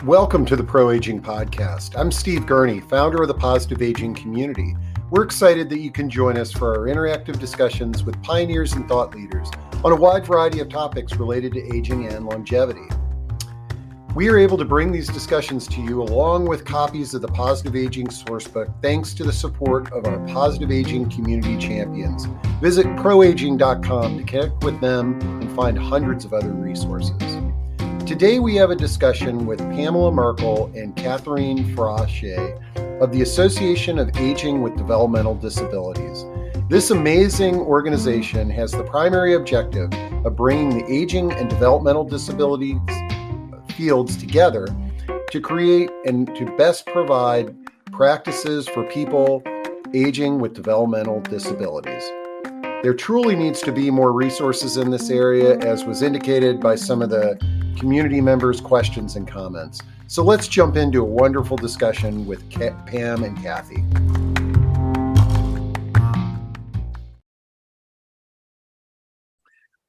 Welcome to the Pro Aging Podcast. I'm Steve Gurney, founder of the Positive Aging Community. We're excited that you can join us for our interactive discussions with pioneers and thought leaders on a wide variety of topics related to aging and longevity. We are able to bring these discussions to you along with copies of the Positive Aging Sourcebook thanks to the support of our Positive Aging Community Champions. Visit proaging.com to connect with them and find hundreds of other resources. Today we have a discussion with Pamela Merkle and Katherine Farache of the Association of Aging with Developmental Disabilities. This amazing organization has the primary objective of bringing the aging and developmental disabilities fields together to create and to best provide practices for people aging with developmental disabilities. There truly needs to be more resources in this area, as was indicated by some of the community members' questions and comments. So let's jump into a wonderful discussion with Pam and Kathy.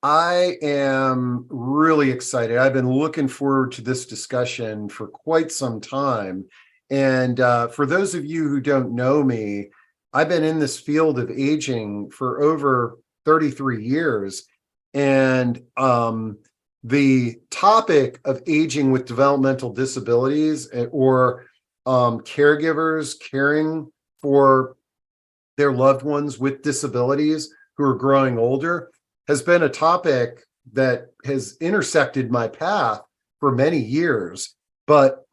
I am really excited. I've been looking forward to this discussion for quite some time. And for those of you who don't know me, I've been in this field of aging for over 33 years. And the topic of aging with developmental disabilities or caregivers caring for their loved ones with disabilities who are growing older has been a topic that has intersected my path for many years. But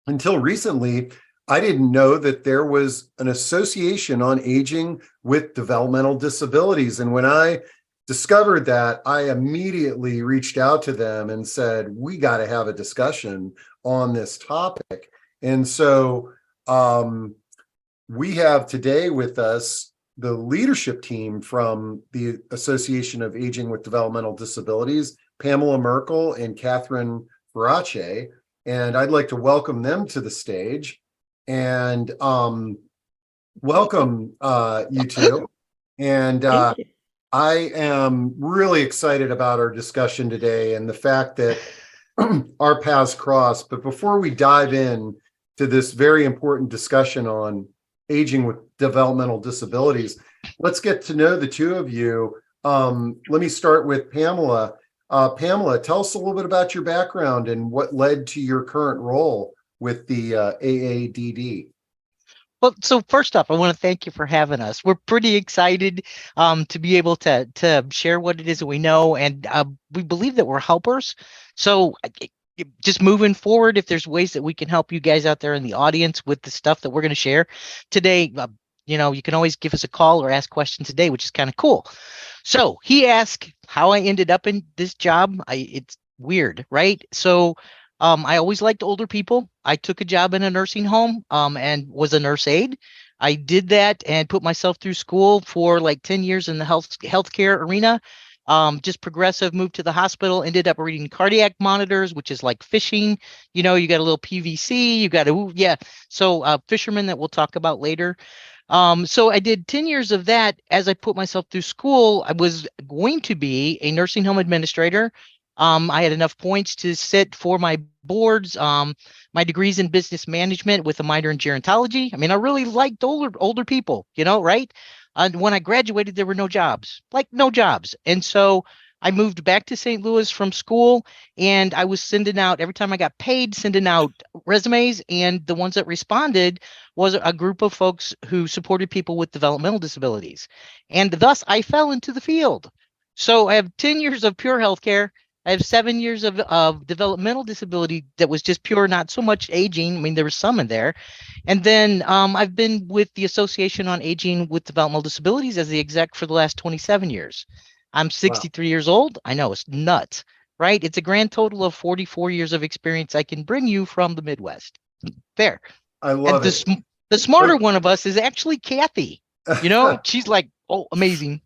until recently, I didn't know that there was an association on aging with developmental disabilities. And when I discovered that, I immediately reached out to them and said, we got to have a discussion on this topic. And so we have today with us the leadership team from the Association of Aging with Developmental Disabilities, Pamela Merkle and Katherine Farache. And I'd like to welcome them to the stage. And welcome, you two. And I am really excited about our discussion today and the fact that our paths cross. But before we dive in to this very important discussion on aging with developmental disabilities, let's get to know the two of you. Let me start with Pamela. Pamela, tell us a little bit about your background and what led to your current role with the AADD. Well, so first off, I want to thank you for having us. We're pretty excited to be able to share what it is that we know, and we believe that we're helpers. So just moving forward, if there's ways that we can help you guys out there in the audience with the stuff that we're going to share today, you can always give us a call or ask questions today, which is kind of cool. So he asked how I ended up in this job. It's weird, right? So I always liked older people. I took a job in a nursing home and was a nurse aide. I did that and put myself through school for like 10 years in the healthcare arena. Just progressive, moved to the hospital, ended up reading cardiac monitors, which is like fishing. You got a little PVC, you got So fishermen that we'll talk about later. So I did 10 years of that. As I put myself through school, I was going to be a nursing home administrator. I had enough points to sit for my boards. My degree's in business management with a minor in gerontology. I mean, I really liked older people, right? And when I graduated, there were no jobs. And so I moved back to St. Louis from school, and I was sending out, every time I got paid, sending out resumes, and the ones that responded was a group of folks who supported people with developmental disabilities. And thus, I fell into the field. So I have 10 years of pure healthcare. I have 7 years of developmental disability that was just pure, not so much aging. I mean, there was some in there. And then I've been with the Association on Aging with Developmental Disabilities as the exec for the last 27 years. I'm 63 years old. I know, it's nuts, right? It's a grand total of 44 years of experience I can bring you from the Midwest. There. I love it. The smarter one of us is actually Kathy. She's like, oh, amazing.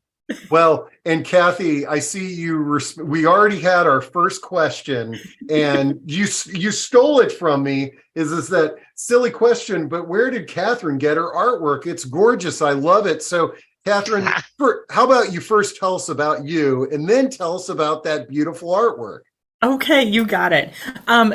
Well, and Kathy, I see you. We already had our first question, and you stole it from me. Is that silly question? But where did Katherine get her artwork? It's gorgeous. I love it. So, Katherine, how about you first tell us about you, and then tell us about that beautiful artwork? Okay, you got it.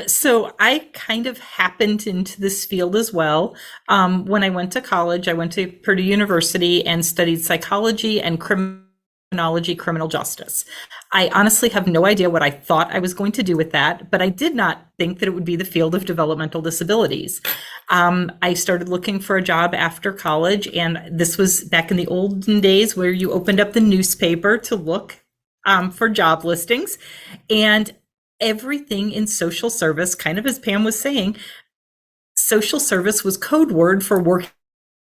So I kind of happened into this field as well. When I went to college, I went to Purdue University and studied psychology and criminology, criminal justice. I honestly have no idea what I thought I was going to do with that, but I did not think that it would be the field of developmental disabilities. I started looking for a job after college, and this was back in the olden days where you opened up the newspaper to look for job listings. And everything in social service, kind of as Pam was saying, social service was code word for working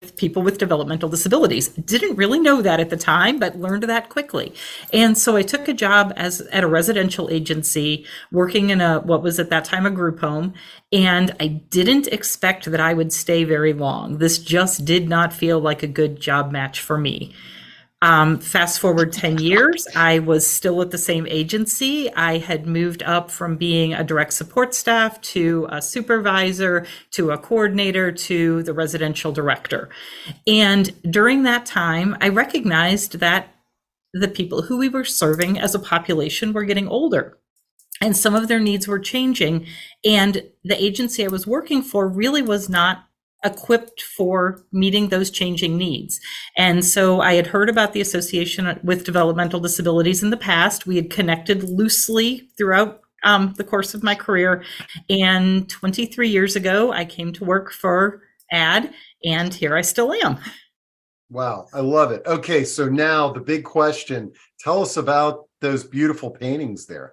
with people with developmental disabilities. Didn't really know that at the time, but learned that quickly. And so I took a job as at a residential agency working in a what was at that time a group home, and I didn't expect that I would stay very long. This just did not feel like a good job match for me. Fast forward 10 years, I was still at the same agency. I had moved up from being a direct support staff to a supervisor to a coordinator to the residential director. And during that time, I recognized that the people who we were serving as a population were getting older and some of their needs were changing. And the agency I was working for really was not equipped for meeting those changing needs. And so I had heard about the Association with Developmental Disabilities in the past. We had connected loosely throughout the course of my career. And 23 years ago, I came to work for AD, and here I still am. Wow, I love it. Okay, so now the big question, tell us about those beautiful paintings there.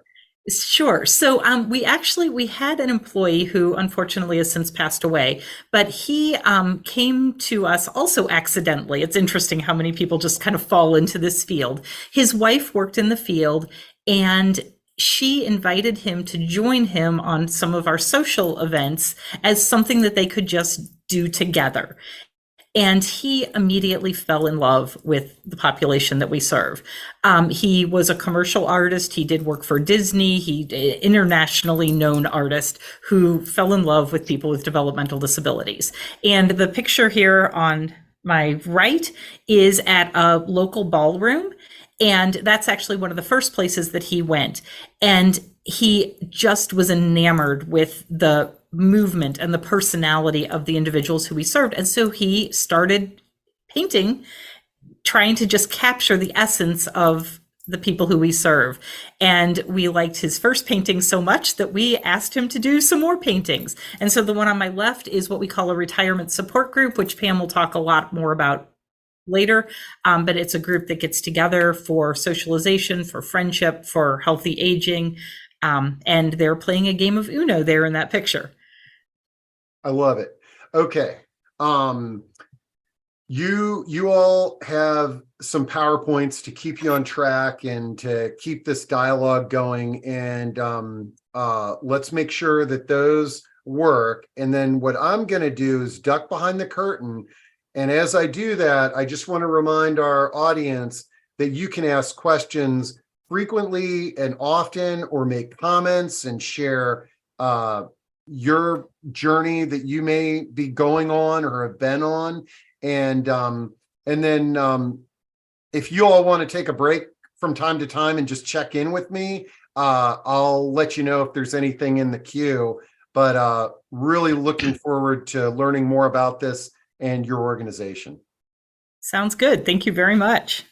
Sure. So we had an employee who unfortunately has since passed away, but he came to us also accidentally. It's interesting how many people just kind of fall into this field. His wife worked in the field, and she invited him to join him on some of our social events as something that they could just do together. And he immediately fell in love with the population that we serve. He was a commercial artist. He did work for Disney. He internationally known artist who fell in love with people with developmental disabilities. And the picture here on my right is at a local ballroom. And that's actually one of the first places that he went. And he just was enamored with the movement and the personality of the individuals who we served. And so he started painting, trying to just capture the essence of the people who we serve. And we liked his first painting so much that we asked him to do some more paintings. And so the one on my left is what we call a retirement support group, which Pam will talk a lot more about later. But it's a group that gets together for socialization, for friendship, for healthy aging. And they're playing a game of Uno there in that picture. I love it. Okay. You all have some PowerPoints to keep you on track and to keep this dialogue going. And let's make sure that those work. And then what I'm going to do is duck behind the curtain. And as I do that, I just want to remind our audience that you can ask questions frequently and often, or make comments and share your journey that you may be going on or have been on. And then if you all want to take a break from time to time and just check in with me, I'll let you know if there's anything in the queue. But really looking forward to learning more about this and your organization. Sounds good. Thank you very much.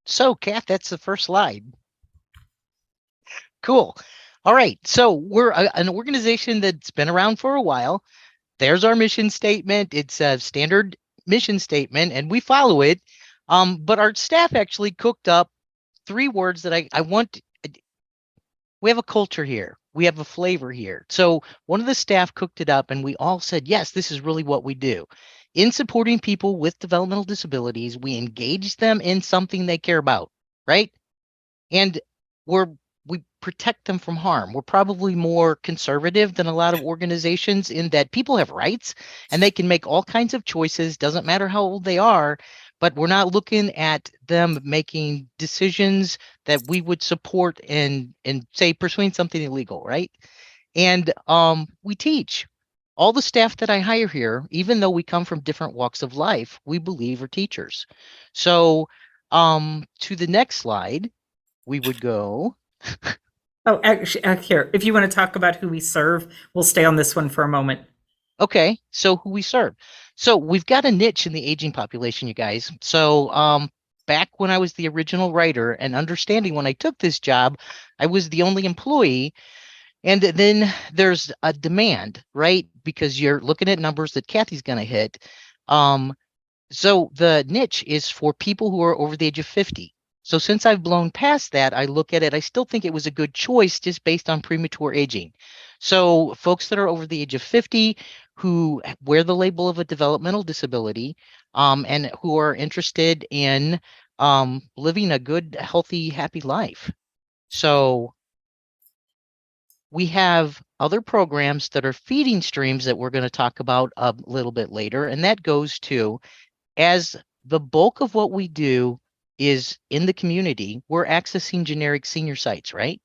So, Kath, that's the first slide. Cool. All right. So we're an organization that's been around for a while. There's our mission statement. It's a standard mission statement, and we follow it. But our staff actually cooked up 3 words that I want. We have a culture here. We have a flavor here. So one of the staff cooked it up, and we all said, yes, this is really what we do. In supporting people with developmental disabilities, we engage them in something they care about, right? And we protect them from harm. We're probably more conservative than a lot of organizations in that people have rights and they can make all kinds of choices, doesn't matter how old they are, but we're not looking at them making decisions that we would support in say pursuing something illegal, right? And we teach. All the staff that I hire here, even though we come from different walks of life, we believe are teachers. So To the next slide, we would go. Oh, actually, here, if you want to talk about who we serve, we'll stay on this one for a moment. Okay, so who we serve. So we've got a niche in the aging population, you guys. So back when I was the original writer and understanding when I took this job, I was the only employee. And then there's a demand, right? Because you're looking at numbers that Kathy's going to hit. So the niche is for people who are over the age of 50. So since I've blown past that, I look at it, I still think it was a good choice just based on premature aging. So folks that are over the age of 50 who wear the label of a developmental disability, and who are interested in living a good, healthy, happy life. So we have other programs that are feeding streams that we're going to talk about a little bit later, and that goes to, as the bulk of what we do is in the community, we're accessing generic senior sites, right?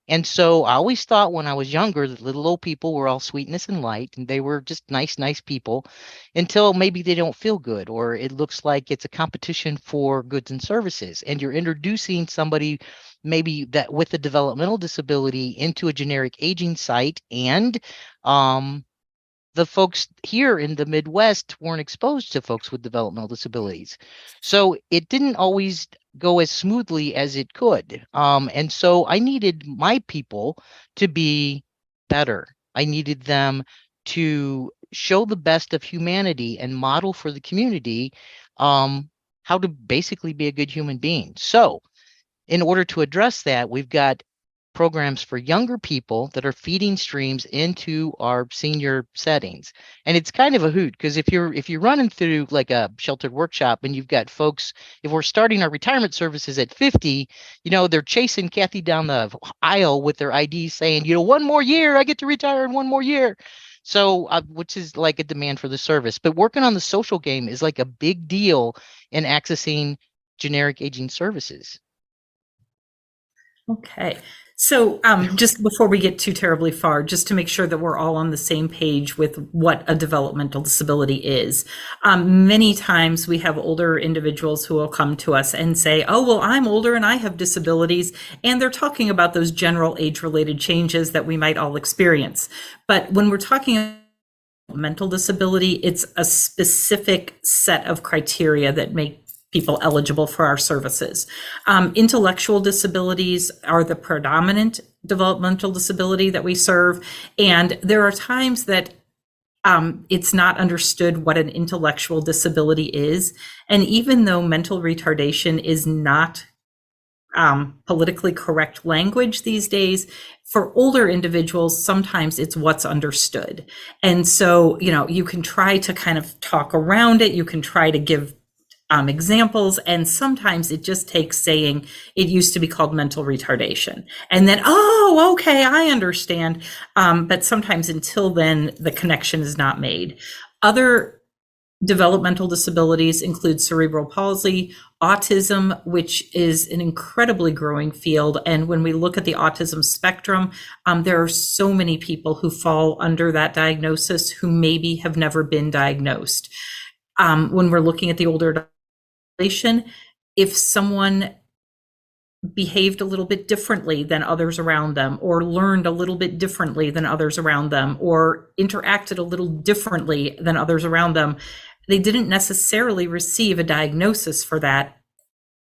And so I always thought when I was younger that little old people were all sweetness and light, and they were just nice people until maybe they don't feel good, or it looks like it's a competition for goods and services. And you're introducing somebody maybe that with a developmental disability into a generic aging site, and the folks here in the Midwest weren't exposed to folks with developmental disabilities. So it didn't always go as smoothly as it could. And so I needed my people to be better. I needed them to show the best of humanity and model for the community how to basically be a good human being. So in order to address that, we've got programs for younger people that are feeding streams into our senior settings. And it's kind of a hoot, because if you're running through like a sheltered workshop and you've got folks, if we're starting our retirement services at 50, they're chasing Kathy down the aisle with their ID saying, 1 more year, I get to retire in 1 more year. So which is like a demand for the service. But working on the social game is like a big deal in accessing generic aging services. Okay. So just before we get too terribly far, just to make sure that we're all on the same page with what a developmental disability is. Many times we have older individuals who will come to us and say, oh, well, I'm older and I have disabilities. And they're talking about those general age-related changes that we might all experience. But when we're talking about mental disability, it's a specific set of criteria that make people eligible for our services. Intellectual disabilities are the predominant developmental disability that we serve. And there are times that it's not understood what an intellectual disability is. And even though mental retardation is not politically correct language these days, for older individuals, sometimes it's what's understood. And so, you can try to kind of talk around it. You can try to give examples, and sometimes it just takes saying it used to be called mental retardation, and then, oh, okay, I understand. But sometimes until then, the connection is not made. Other developmental disabilities include cerebral palsy, autism, which is an incredibly growing field. And when we look at the autism spectrum, there are so many people who fall under that diagnosis who maybe have never been diagnosed. When we're looking at the older if someone behaved a little bit differently than others around them, or learned a little bit differently than others around them, or interacted a little differently than others around them, they didn't necessarily receive a diagnosis for that.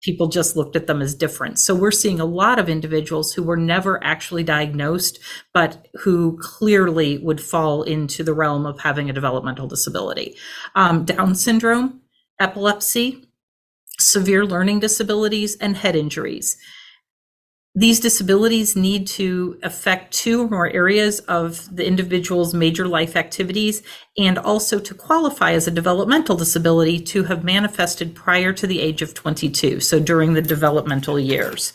People just looked at them as different. So we're seeing a lot of individuals who were never actually diagnosed, but who clearly would fall into the realm of having a developmental disability. Down syndrome, epilepsy, severe learning disabilities, and head injuries. These disabilities need to affect 2 or more areas of the individual's major life activities, and also to qualify as a developmental disability to have manifested prior to the age of 22, so during the developmental years.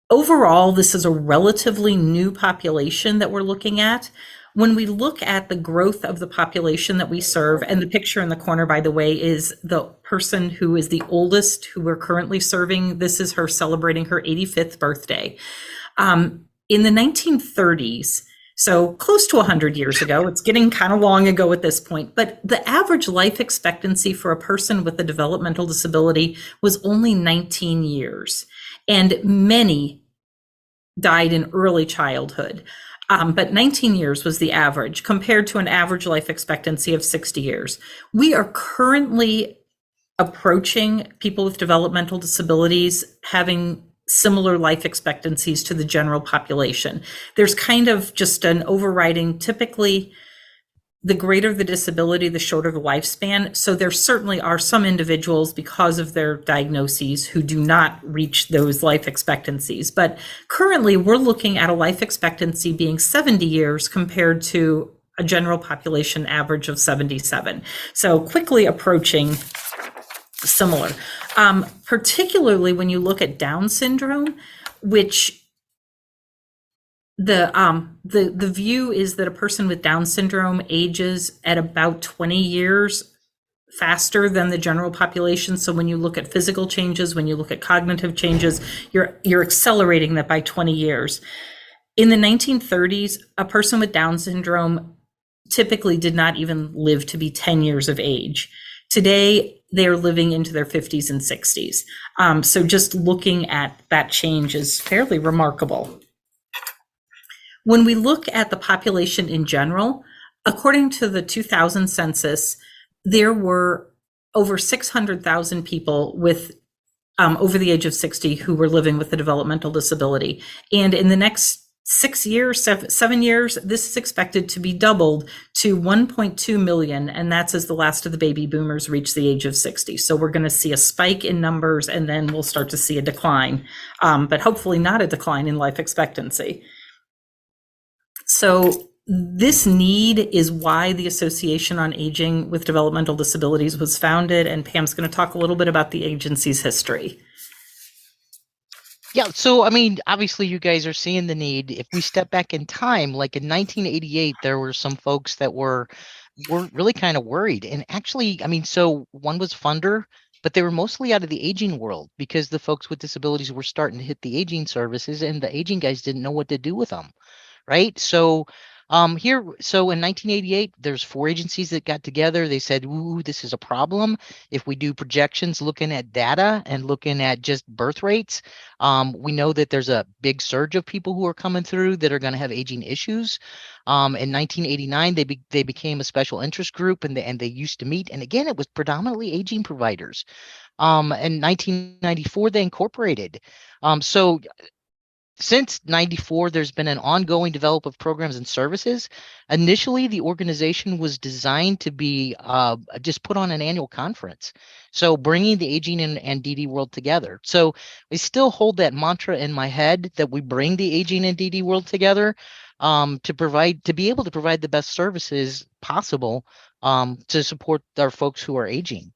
Overall, this is a relatively new population that we're looking at. When we look at the growth of the population that we serve, and the picture in the corner, by the way, is the person who is the oldest who we're currently serving. This is her celebrating her 85th birthday. In the 1930s, So close to 100 years ago. It's getting kind of long ago at this point. But the average life expectancy for a person with a developmental disability was only 19 years. And many died in early childhood. But 19 years was the average compared to an average life expectancy of 60 years. We are currently approaching people with developmental disabilities having similar life expectancies to the general population. There's kind of just an overriding, typically, the greater the disability, the shorter the lifespan. So there certainly are some individuals, because of their diagnoses, who do not reach those life expectancies. But currently, we're looking at a life expectancy being 70 years compared to a general population average of 77. So quickly approaching similar. Particularly when you look at Down syndrome, which the view is that a person with Down syndrome ages at about 20 years faster than the general population. So when you look at physical changes, when you look at cognitive changes, you're accelerating that by 20 years. In the 1930s, a person with Down syndrome typically did not even live to be 10 years of age. Today, they're living into their 50s and 60s. So just looking at that change is fairly remarkable. When we look at the population in general, according to the 2000 census, there were over 600,000 people with over the age of 60 who were living with a developmental disability. And in the next 7 years, this is expected to be doubled to 1.2 million, and that's as the last of the baby boomers reach the age of 60. So we're going to see a spike in numbers, and then we'll start to see a decline, but hopefully not a decline in life expectancy. So this need is why the Association on Aging with Developmental Disabilities was founded, and Pam's going to talk a little bit about the agency's history. Yeah, so I mean, obviously you guys are seeing the need. If we step back in time, like in 1988, there were some folks that were really kind of worried. And actually, I mean, so one was funder, but they were mostly out of the aging world because the folks with disabilities were starting to hit the aging services and the aging guys didn't know what to do with them. Right. So so in 1988, there's 4 agencies that got together. They said, ooh, this is a problem. If we do projections looking at data and looking at just birth rates, we know that there's a big surge of people who are coming through that are going to have aging issues. In 1989, they became a special interest group and they used to meet. And again, it was predominantly aging providers. In 1994, they incorporated. So since 94, there's been an ongoing development of programs and services. Initially, the organization was designed to be just put on an annual conference. So bringing the aging and DD world together. So I still hold that mantra in my head that we bring the aging and DD world together to be able to provide the best services possible to support our folks who are aging.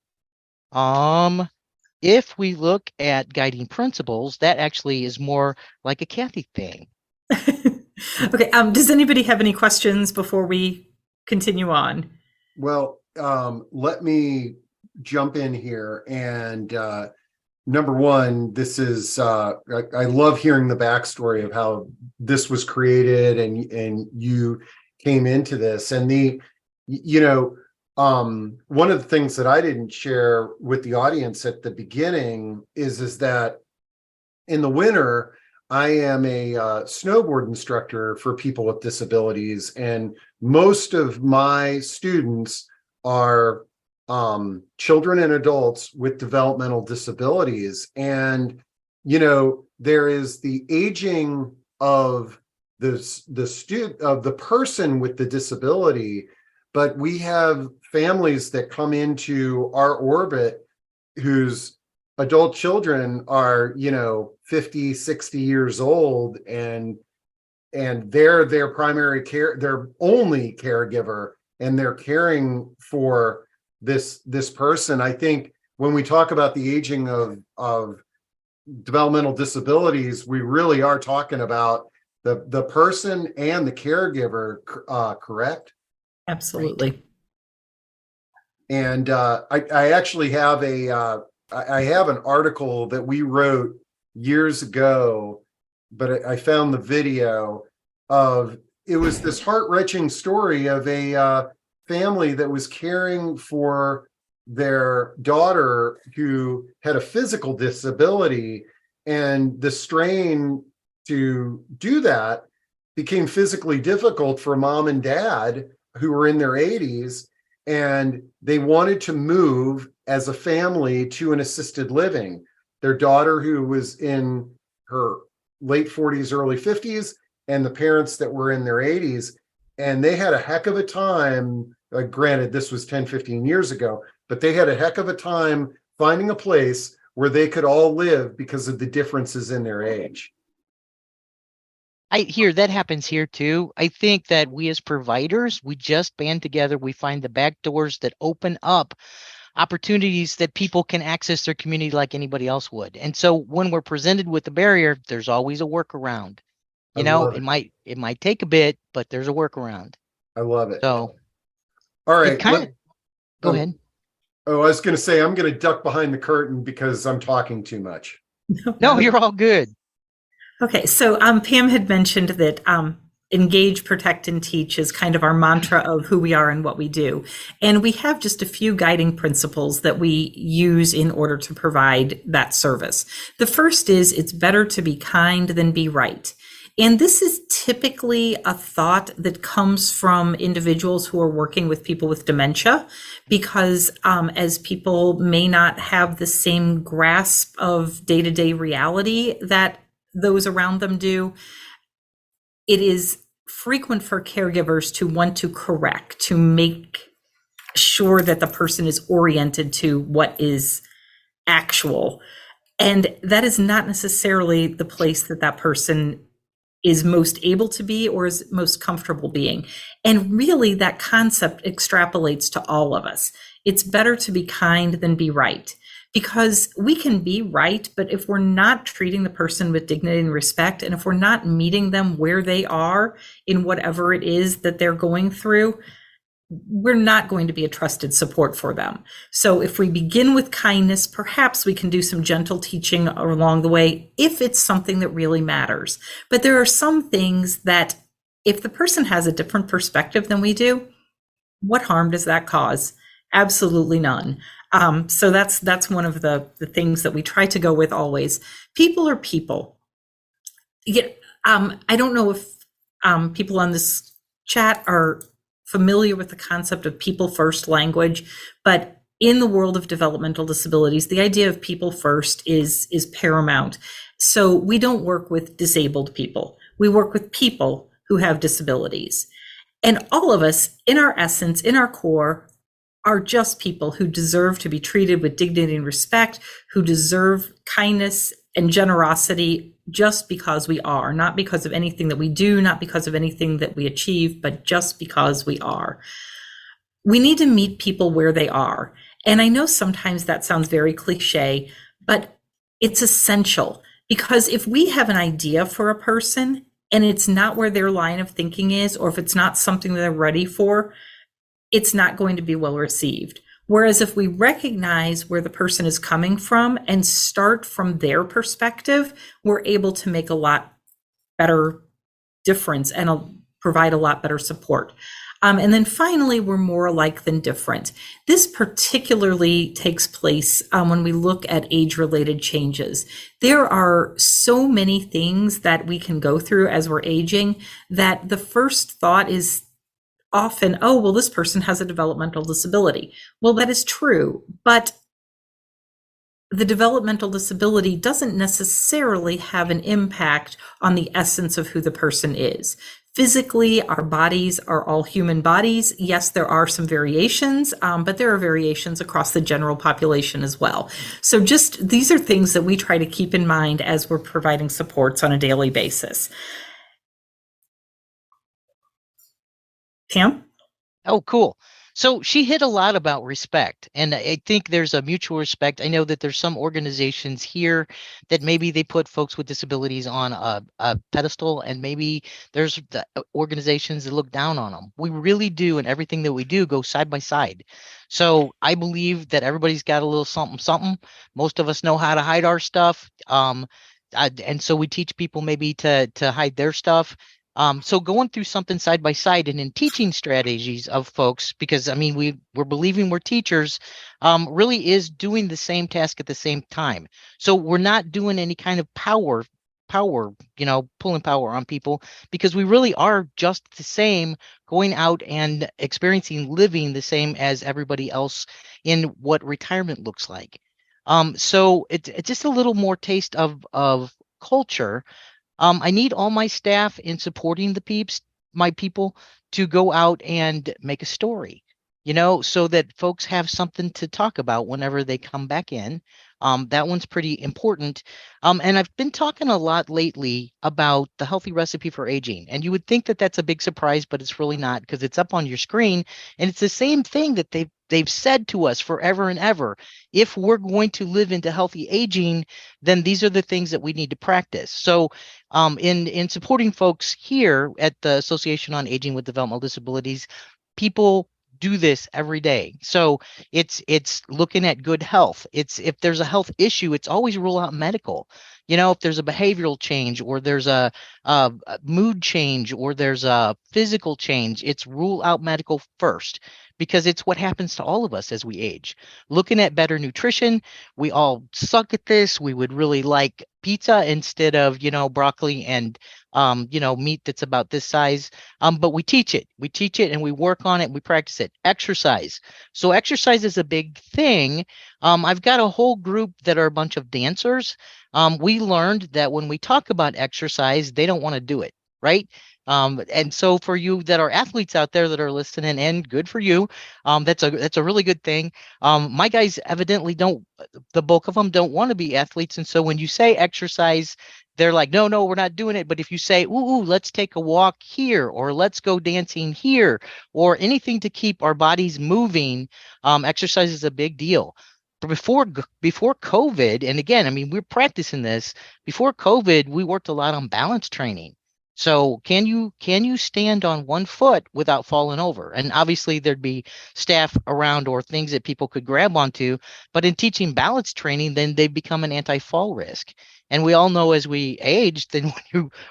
If we look at guiding principles, that actually is more like a Kathy thing. Okay. Does anybody have any questions before we continue on? Well, let me jump in here. And number one, this is I love hearing the backstory of how this was created and you came into this. And one of the things that I didn't share with the audience at the beginning is that in the winter, I am a snowboard instructor for people with disabilities, and most of my students are children and adults with developmental disabilities. And, there is the aging of the person with the disability, but we have families that come into our orbit whose adult children are, 50, 60 years old, and they're their primary care, their only caregiver, and they're caring for this person. I think when we talk about the aging of developmental disabilities, we really are talking about the person and the caregiver, correct? Absolutely. Right. And I actually have I have an article that we wrote years ago, but I found the video of it was this heart-wrenching story of a family that was caring for their daughter who had a physical disability, and the strain to do that became physically difficult for mom and dad who were in their 80s, and they wanted to move as a family to an assisted living. Their daughter, who was in her late 40s, early 50s, and the parents that were in their 80s. And they had a heck of a time. Granted, this was 10, 15 years ago, but they had a heck of a time finding a place where they could all live because of the differences in their age. I hear that happens here too. I think that we as providers, we just band together. We find the back doors that open up opportunities that people can access their community like anybody else would. And so when we're presented with a barrier, there's always a workaround. I You know, love it might take a bit, but there's a workaround. I love it. So all it right, kind of go ahead. Oh, I was going to say, I'm going to duck behind the curtain because I'm talking too much. No, you're all good. Okay, so Pam had mentioned that engage, protect, and teach is kind of our mantra of who we are and what we do. And we have just a few guiding principles that we use in order to provide that service. The first is it's better to be kind than be right. And this is typically a thought that comes from individuals who are working with people with dementia, because as people may not have the same grasp of day-to-day reality that those around them do, it is frequent for caregivers to want to correct, to make sure that the person is oriented to what is actual. And that is not necessarily the place that that person is most able to be or is most comfortable being. And really that concept extrapolates to all of us. It's better to be kind than be right, because we can be right, but if we're not treating the person with dignity and respect, and if we're not meeting them where they are in whatever it is that they're going through, we're not going to be a trusted support for them. So if we begin with kindness, perhaps we can do some gentle teaching along the way if it's something that really matters. But there are some things that if the person has a different perspective than we do, what harm does that cause? Absolutely none. So that's one of the things that we try to go with always. People are people. I don't know if people on this chat are familiar with the concept of people first language, but in the world of developmental disabilities, the idea of people first is paramount. So we don't work with disabled people. We work with people who have disabilities. And all of us, in our essence, in our core, are just people who deserve to be treated with dignity and respect, who deserve kindness and generosity just because we are, not because of anything that we do, not because of anything that we achieve, but just because we are. We need to meet people where they are. And I know sometimes that sounds very cliche, but it's essential, because if we have an idea for a person and it's not where their line of thinking is, or if it's not something that they're ready for, it's not going to be well received. Whereas if we recognize where the person is coming from and start from their perspective, we're able to make a lot better difference and provide a lot better support. And then finally, we're more alike than different. This particularly takes place when we look at age-related changes. There are so many things that we can go through as we're aging that the first thought is often, oh, well, this person has a developmental disability. Well, that is true, but the developmental disability doesn't necessarily have an impact on the essence of who the person is. Physically, our bodies are all human bodies. Yes, there are some variations, but there are variations across the general population as well. So just these are things that we try to keep in mind as we're providing supports on a daily basis. Pam? Oh, cool. So she hit a lot about respect, and I think there's a mutual respect. I know that there's some organizations here that maybe they put folks with disabilities on a pedestal, and maybe there's the organizations that look down on them. We really do, and everything that we do go side by side. So I believe that everybody's got a little something, something. Most of us know how to hide our stuff. And so we teach people maybe to hide their stuff. So going through something side by side and in teaching strategies of folks, because I mean, we're believing we're teachers, really is doing the same task at the same time. So we're not doing any kind of power, pulling power on people, because we really are just the same, going out and experiencing living the same as everybody else in what retirement looks like. So it's just a little more taste of culture. I need all my staff in supporting my people, to go out and make a story, so that folks have something to talk about whenever they come back in. That one's pretty important. And I've been talking a lot lately about the healthy recipe for aging. And you would think that that's a big surprise, but it's really not, because it's up on your screen. And it's the same thing that they've said to us forever and ever. If we're going to live into healthy aging, then these are the things that we need to practice. So in supporting folks here at the Association on Aging with Developmental Disabilities, people do this every day. So it's looking at good health. It's, if there's a health issue, it's always rule out medical. If there's a behavioral change, or there's a mood change, or there's a physical change, it's rule out medical first, because it's what happens to all of us as we age. Looking at better nutrition, we all suck at this. We would really like pizza instead of, broccoli and, meat that's about this size. But we teach it and we work on it. We practice it. Exercise. So exercise is a big thing. I've got a whole group that are a bunch of dancers. We learned that when we talk about exercise, they don't want to do it, right? And so for you that are athletes out there that are listening, and good for you, that's a really good thing. My guys evidently don't, the bulk of them don't want to be athletes. And so when you say exercise, they're like, no, we're not doing it. But if you say, ooh, let's take a walk here, or let's go dancing here, or anything to keep our bodies moving, exercise is a big deal. But before COVID, and again, I mean, we're practicing this. Before COVID, we worked a lot on balance training. So can you stand on one foot without falling over? And obviously there'd be staff around or things that people could grab onto. But in teaching balance training, then they become an anti-fall risk. And we all know as we age, then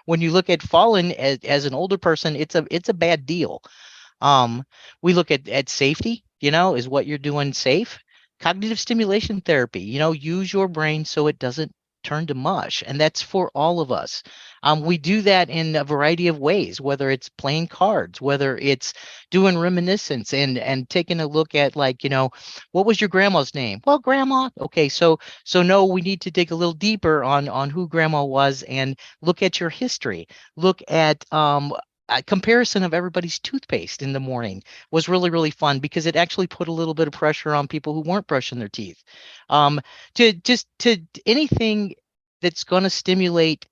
when you look at falling as an older person, it's a bad deal. We look at safety, is what you're doing safe. Cognitive stimulation therapy, use your brain so it doesn't turn to mush. And that's for all of us. We do that in a variety of ways, whether it's playing cards, whether it's doing reminiscence and taking a look at, like, what was your grandma's name? Well, grandma. Okay, so no, we need to dig a little deeper on who grandma was, and look at your history. Look at a comparison of everybody's toothpaste in the morning was really, really fun, because it actually put a little bit of pressure on people who weren't brushing their teeth. To anything that's going to stimulate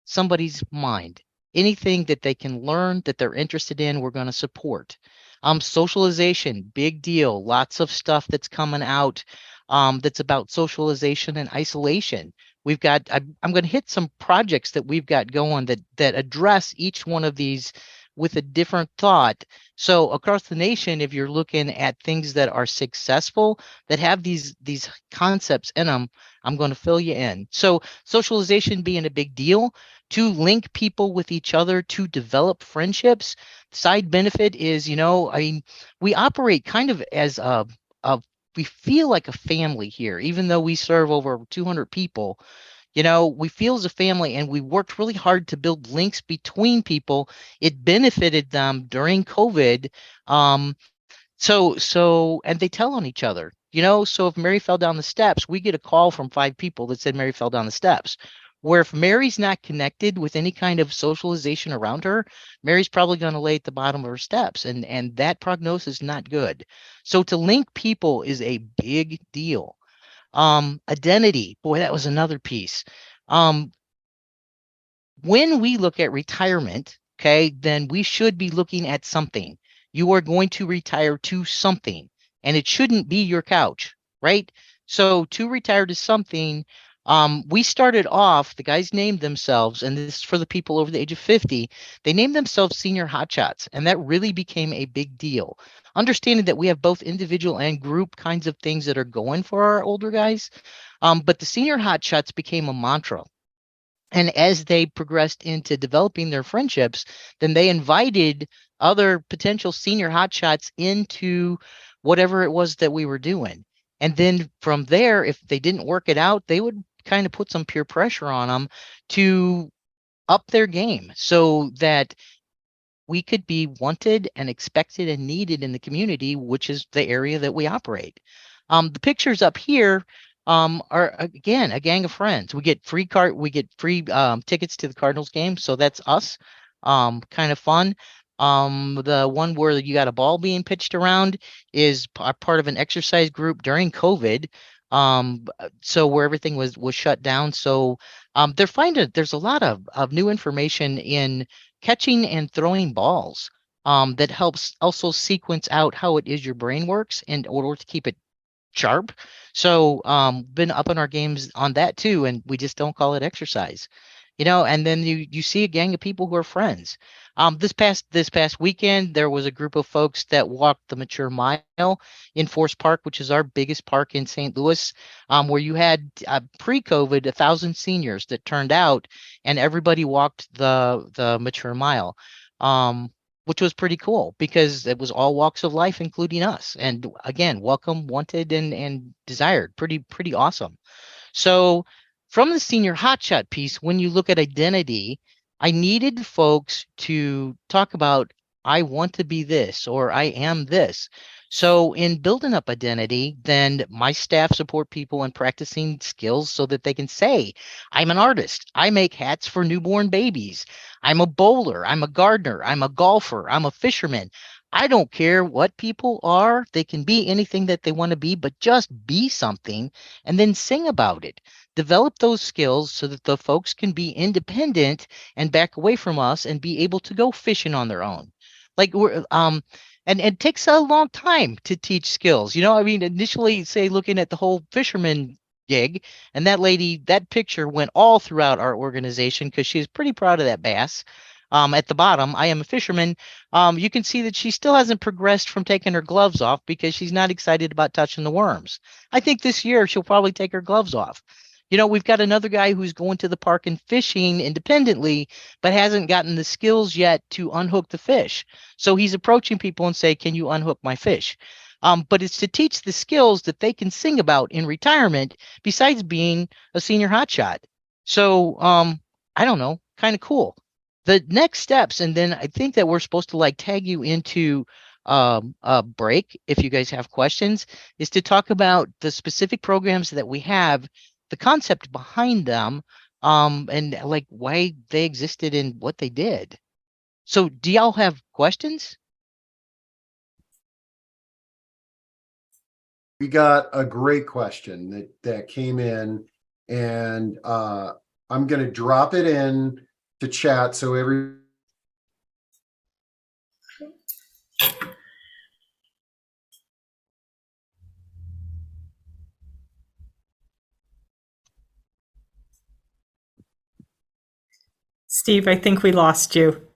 somebody's mind, anything that they can learn, that they're interested in, we're going to support. Socialization, big deal. Lots of stuff that's coming out that's about socialization and isolation. I'm going to hit some projects that we've got going that address each one of these with a different thought. So across the nation, if you're looking at things that are successful, that have these concepts in them, I'm going to fill you in. So socialization being a big deal, to link people with each other, to develop friendships. Side benefit is, I mean, we operate kind of as we feel like a family here, even though we serve over 200 people. We feel as a family, and we worked really hard to build links between people. It benefited them during COVID. And they tell on each other, so if Mary fell down the steps, we get a call from 5 people that said Mary fell down the steps. Where if Mary's not connected with any kind of socialization around her, Mary's probably going to lay at the bottom of her steps, and that prognosis is not good. So to link people is a big deal. Identity, boy, that was another piece. When we look at retirement, okay, then we should be looking at something. You are going to retire to something, and it shouldn't be your couch, right? So to retire to something, we started off, the guys named themselves, and this is for the people over the age of 50, they named themselves senior hotshots, and that really became a big deal. Understanding that we have both individual and group kinds of things that are going for our older guys, but the senior hotshots became a mantra. And as they progressed into developing their friendships, then they invited other potential senior hotshots into whatever it was that we were doing. And then from there, if they didn't work it out, they would kind of put some peer pressure on them to up their game so that we could be wanted and expected and needed in the community, which is the area that we operate. The pictures up here are again a gang of friends. We get free tickets to the Cardinals game, so that's us. Kind of fun. The one where you got a ball being pitched around is part of an exercise group during COVID. So where everything was shut down. So they're finding there's a lot of new information in catching and throwing balls that helps also sequence out how it is your brain works in order to keep it sharp. So been up in our games on that too, and we just don't call it exercise. And then you see a gang of people who are friends. This past weekend, there was a group of folks that walked the Mature Mile in Forest Park, which is our biggest park in St. Louis, where you had pre-COVID 1,000 seniors that turned out, and everybody walked the Mature Mile. Which was pretty cool because it was all walks of life, including us. And again, welcome, wanted, and desired. Pretty awesome. So from the senior hotshot piece, when you look at identity, I needed folks to talk about, I want to be this, or I am this. So in building up identity, then my staff support people in practicing skills so that they can say, I'm an artist. I make hats for newborn babies. I'm a bowler. I'm a gardener. I'm a golfer. I'm a fisherman. I don't care what people are. They can be anything that they want to be, but just be something and then sing about it. Develop those skills so that the folks can be independent and back away from us and be able to go fishing on their own. Like and it takes a long time to teach skills. I mean, initially, say looking at the whole fisherman gig, and that picture went all throughout our organization because she's pretty proud of that bass. At the bottom, I am a fisherman. You can see that she still hasn't progressed from taking her gloves off because she's not excited about touching the worms. I think this year she'll probably take her gloves off. We've got another guy who's going to the park and fishing independently, but hasn't gotten the skills yet to unhook the fish. So he's approaching people and say, can you unhook my fish? But it's to teach the skills that they can sing about in retirement besides being a senior hotshot. So I don't know, kind of cool. The next steps, and then I think that we're supposed to tag you into a break if you guys have questions, is to talk about the specific programs that we have, the concept behind them, and why they existed and what they did. So do y'all have questions? We got a great question that came in, and I'm going to drop it in to chat so Steve, I think we lost you.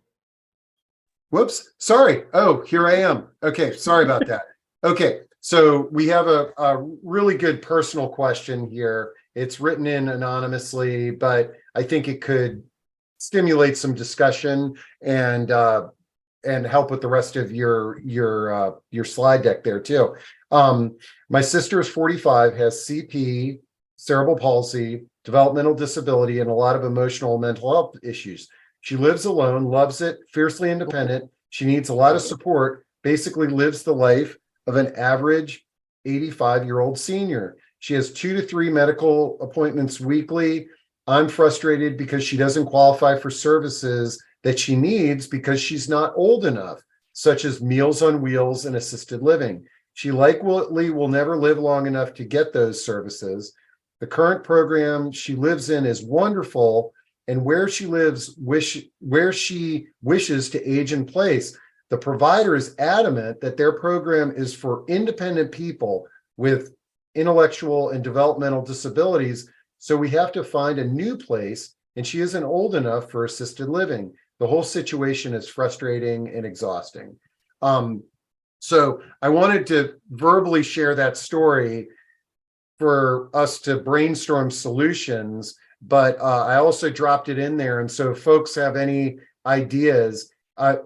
Whoops, sorry. Oh, here I am. Okay, sorry about that. Okay, so we have a really good personal question here. It's written in anonymously, but I think it could stimulate some discussion and help with the rest of your slide deck there too. My sister is 45, has CP, cerebral palsy, developmental disability, and a lot of emotional and mental health issues. She lives alone, loves it, fiercely independent. She needs a lot of support, basically lives the life of an average 85-year-old senior. She has 2 to 3 medical appointments weekly. I'm frustrated because she doesn't qualify for services that she needs because she's not old enough, such as Meals on Wheels and assisted living. She likely will never live long enough to get those services. The current program she lives in is wonderful, and where she lives, where she wishes to age in place, the provider is adamant that their program is for independent people with intellectual and developmental disabilities. So we have to find a new place, and she isn't old enough for assisted living. The whole situation is frustrating and exhausting. So I wanted to verbally share that story for us to brainstorm solutions. but I also dropped it in there. And so if folks have any ideas,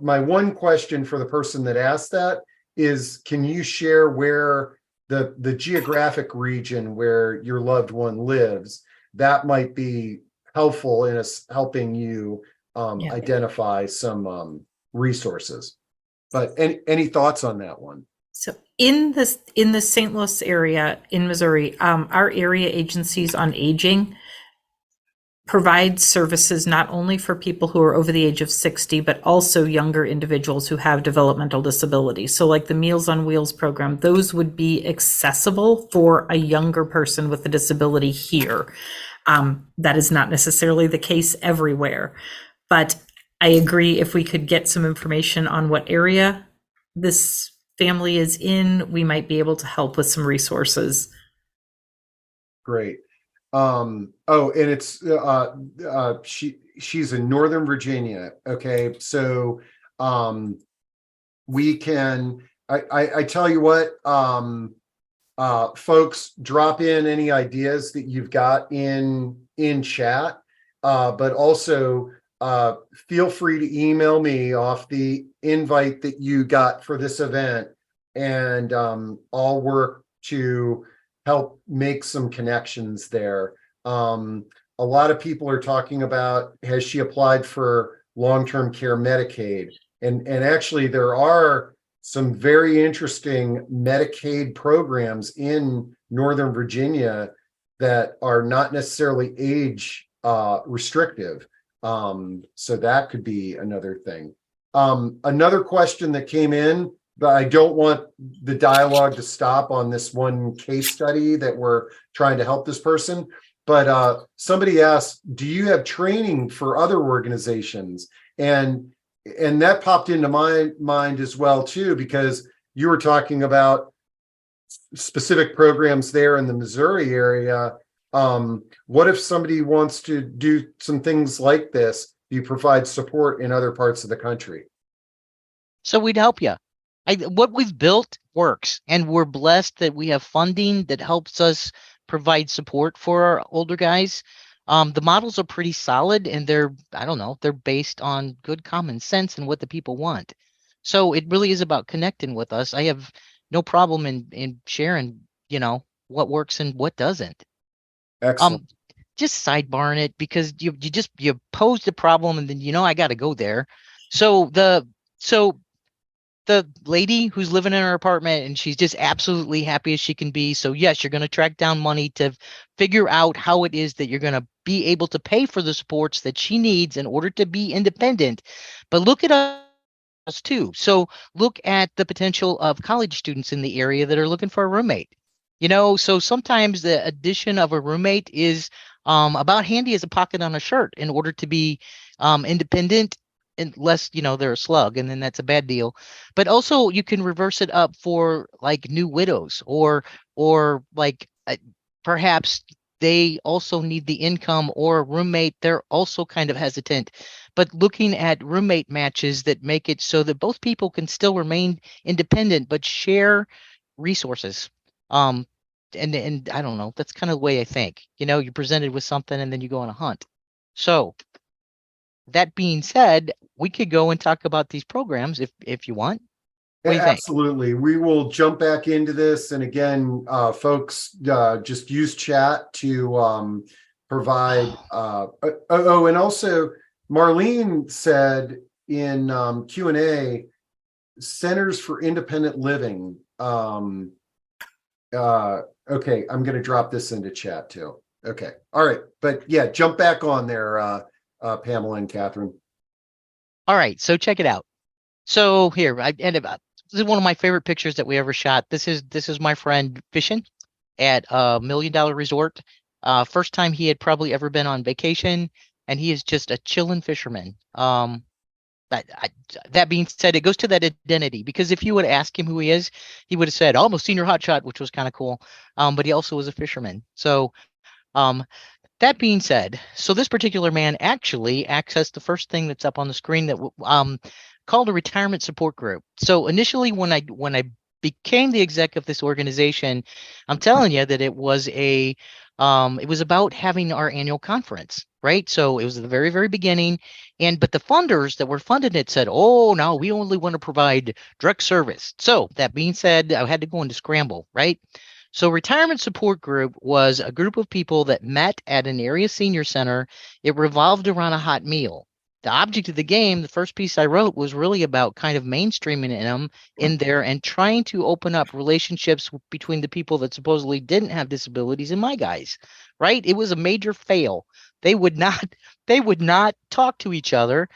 my one question for the person that asked that is, can you share where the geographic region where your loved one lives? That might be helpful in us helping you Yeah. identify some resources. But any thoughts on that one? So in the St. Louis area in Missouri, our area agencies on aging provide services not only for people who are over the age of 60, but also younger individuals who have developmental disabilities. So like the Meals on Wheels program, those would be accessible for a younger person with a disability here. That is not necessarily the case everywhere, but I agree, if we could get some information on what area this family is in, we might be able to help with some resources. Great. Oh, and it's she's in Northern Virginia. Okay, so we can I tell you what, folks, drop in any ideas that you've got in chat, but also feel free to email me off the invite that you got for this event, and I'll work to help make some connections there. A lot of people are talking about, has she applied for long-term care Medicaid? And actually there are some very interesting Medicaid programs in Northern Virginia that are not necessarily age restrictive. So that could be another thing. Another question that came in, but I don't want the dialogue to stop on this one case study that we're trying to help this person. But somebody asked, do you have training for other organizations? And that popped into my mind as well, too, because you were talking about specific programs there in the Missouri area. What if somebody wants to do some things like this? Do you provide support in other parts of the country? So we'd help you. What we've built works, and we're blessed that we have funding that helps us provide support for our older guys. The models are pretty solid, and I don't know, they're based on good common sense and what the people want. So it really is about connecting with us. I have no problem in sharing, what works and what doesn't. Excellent. Just sidebarring it, because you posed the problem, and then I got to go there. So the lady who's living in her apartment, and she's just absolutely happy as she can be. So yes, you're going to track down money to figure out how it is that you're going to be able to pay for the supports that she needs in order to be independent. But look at us too. So look at the potential of college students in the area that are looking for a roommate. So sometimes the addition of a roommate is about handy as a pocket on a shirt in order to be independent, unless they're a slug, and then that's a bad deal. But also you can reverse it up for like new widows, or like perhaps they also need the income, or a roommate, they're also kind of hesitant. But looking at roommate matches that make it so that both people can still remain independent but share resources. And I don't know, that's kind of the way I think. You're presented with something and then you go on a hunt. So that being said, we could go and talk about these programs if you want. What do you think? Absolutely. We will jump back into this. And again, folks, just use chat to provide. And also Marlene said in Q&A, Centers for Independent Living. Okay, I'm going to drop this into chat too. Okay. All right. But yeah, jump back on there, Pamela and Katherine. All right. So check it out. So here, this is one of my favorite pictures that we ever shot. This is my friend fishing at a $1 million resort. First time he had probably ever been on vacation, and he is just a chilling fisherman. That being said, it goes to that identity, because if you would ask him who he is, he would have said, "Oh, I'm a senior hotshot," which was kind of cool. But he also was a fisherman. So, that being said, so this particular man actually accessed the first thing that's up on the screen, that called a retirement support group. So initially, when I became the exec of this organization, I'm telling you that it was a It was about having our annual conference, right? So it was at the very, very beginning. But the funders that were funding it said, oh, no, we only want to provide direct service. So that being said, I had to go into scramble, right? So Retirement Support Group was a group of people that met at an area senior center. It revolved around a hot meal. The object of the game, the first piece I wrote, was really about kind of mainstreaming them in there and trying to open up relationships between the people that supposedly didn't have disabilities and my guys, right? It was a major fail. They would not they would not talk to each other.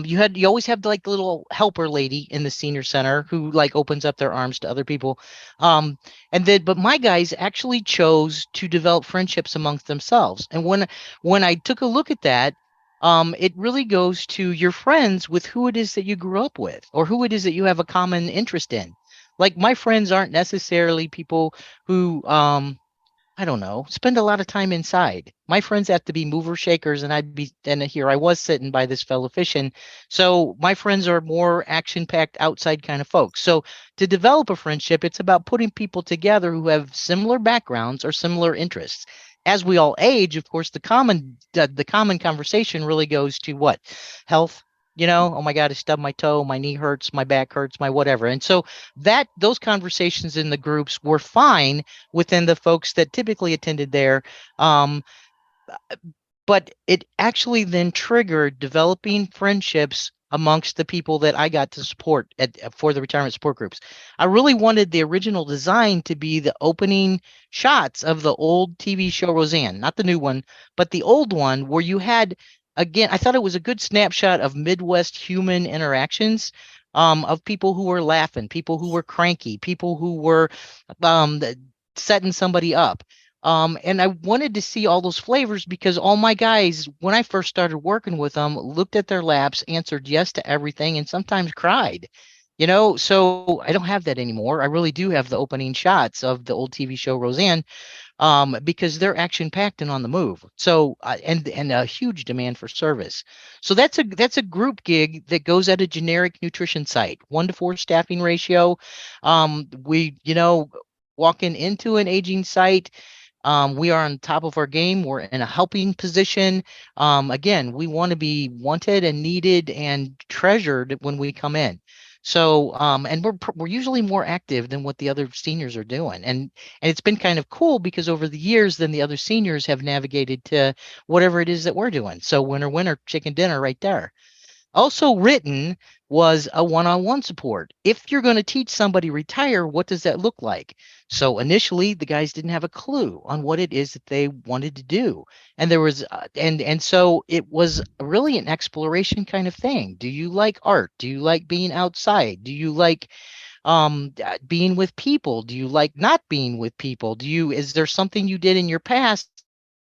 You always have like the little helper lady in the senior center who like opens up their arms to other people. But my guys actually chose to develop friendships amongst themselves. And when I took a look at that, it really goes to your friends with who it is that you grew up with or who it is that you have a common interest in. Like my friends aren't necessarily people who I don't know, spend a lot of time inside. My friends have to be mover shakers, and here I was sitting by this fellow fishing. So my friends are more action packed outside kind of folks. So to develop a friendship, it's about putting people together who have similar backgrounds or similar interests. As we all age, of course, the common conversation really goes to what? Health. Oh my God, I stubbed my toe, my knee hurts, my back hurts, my whatever. And so those conversations in the groups were fine within the folks that typically attended there. Um, but it actually then triggered developing friendships amongst the people that I got to support for the retirement support groups. I really wanted the original design to be the opening shots of the old TV show Roseanne, not the new one, but the old one where you had, again, I thought it was a good snapshot of Midwest human interactions, of people who were laughing, people who were cranky, people who were um, setting somebody up. And I wanted to see all those flavors because all my guys, when I first started working with them, looked at their laps, answered yes to everything, and sometimes cried. So I don't have that anymore. I really do have the opening shots of the old TV show Roseanne, because they're action packed and on the move. So and a huge demand for service. So that's a group gig that goes at a generic nutrition site, 1-to-4 staffing ratio. We walking into an aging site. We are on top of our game. We're in a helping position. Again, we want to be wanted and needed and treasured when we come in. So, and we're usually more active than what the other seniors are doing, and it's been kind of cool because over the years, then the other seniors have navigated to whatever it is that we're doing. So, winner, chicken dinner, right there. Also written was a one-on-one support. If you're going to teach somebody retire, what does that look like? So initially, the guys didn't have a clue on what it is that they wanted to do, and there was and so it was really an exploration kind of thing. Do you like art? Do you like being outside? Do you like being with people? Do you like not being with people? Is there something you did in your past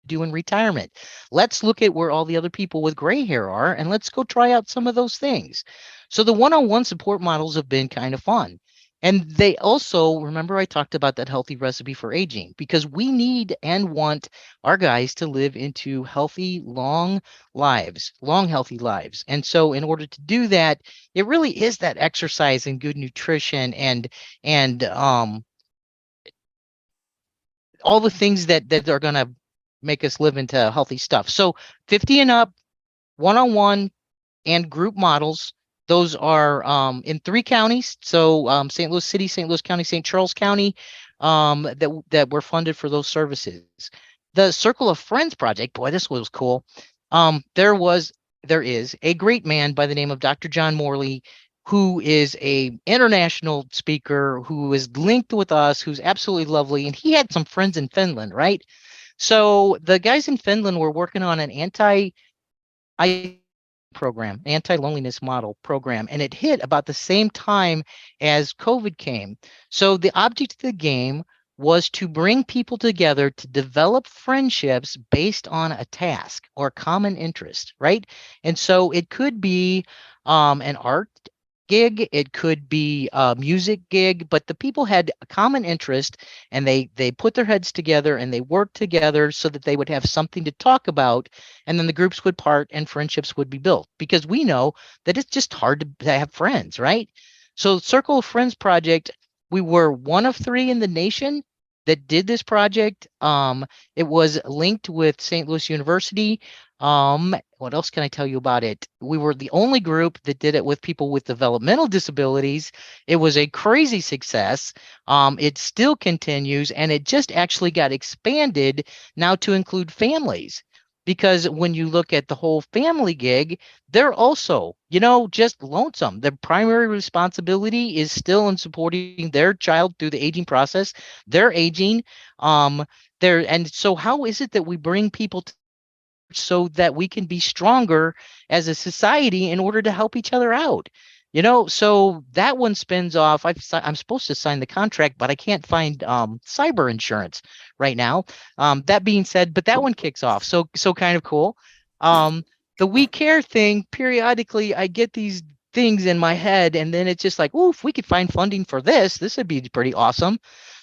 do in retirement? Let's look at where all the other people with gray hair are and let's go try out some of those things. So the one-on-one support models have been kind of fun. And they also, remember I talked about that healthy recipe for aging, because we need and want our guys to live into healthy, long, healthy lives. And so in order to do that, it really is that exercise and good nutrition and all the things that are going to make us live into healthy stuff. So 50 and up, one-on-one and group models. Those are in 3 counties. So St. Louis City, St. Louis County, St. Charles County, that were funded for those services. The Circle of Friends project, boy, this was cool. There is a great man by the name of Dr. John Morley, who is a international speaker, who is linked with us, who's absolutely lovely. And he had some friends in Finland, right? So the guys in Finland were working on an anti-loneliness model program, and it hit about the same time as COVID came. So the object of the game was to bring people together to develop friendships based on a task or common interest, right? And so it could be an art gig, it could be a music gig, but the people had a common interest, and they put their heads together and they worked together so that they would have something to talk about, and then the groups would part and friendships would be built, because we know that it's just hard to have friends, right? So Circle of Friends project, we were one of 3 in the nation that did this project. It was linked with St. Louis University. What else can I tell you about it? We were the only group that did it with people with developmental disabilities. It was a crazy success. It still continues, and it just actually got expanded now to include families. Because when you look at the whole family gig, they're also, just lonesome. The primary responsibility is still in supporting their child through the aging process. They're aging. And so how is it that we bring people so that we can be stronger as a society in order to help each other out? So that one spins off. I'm supposed to sign the contract, but I can't find cyber insurance right now. That being said, but that one kicks off. So kind of cool. The We Care thing, periodically I get these things in my head, and then it's just like, oh, if we could find funding for this would be pretty awesome.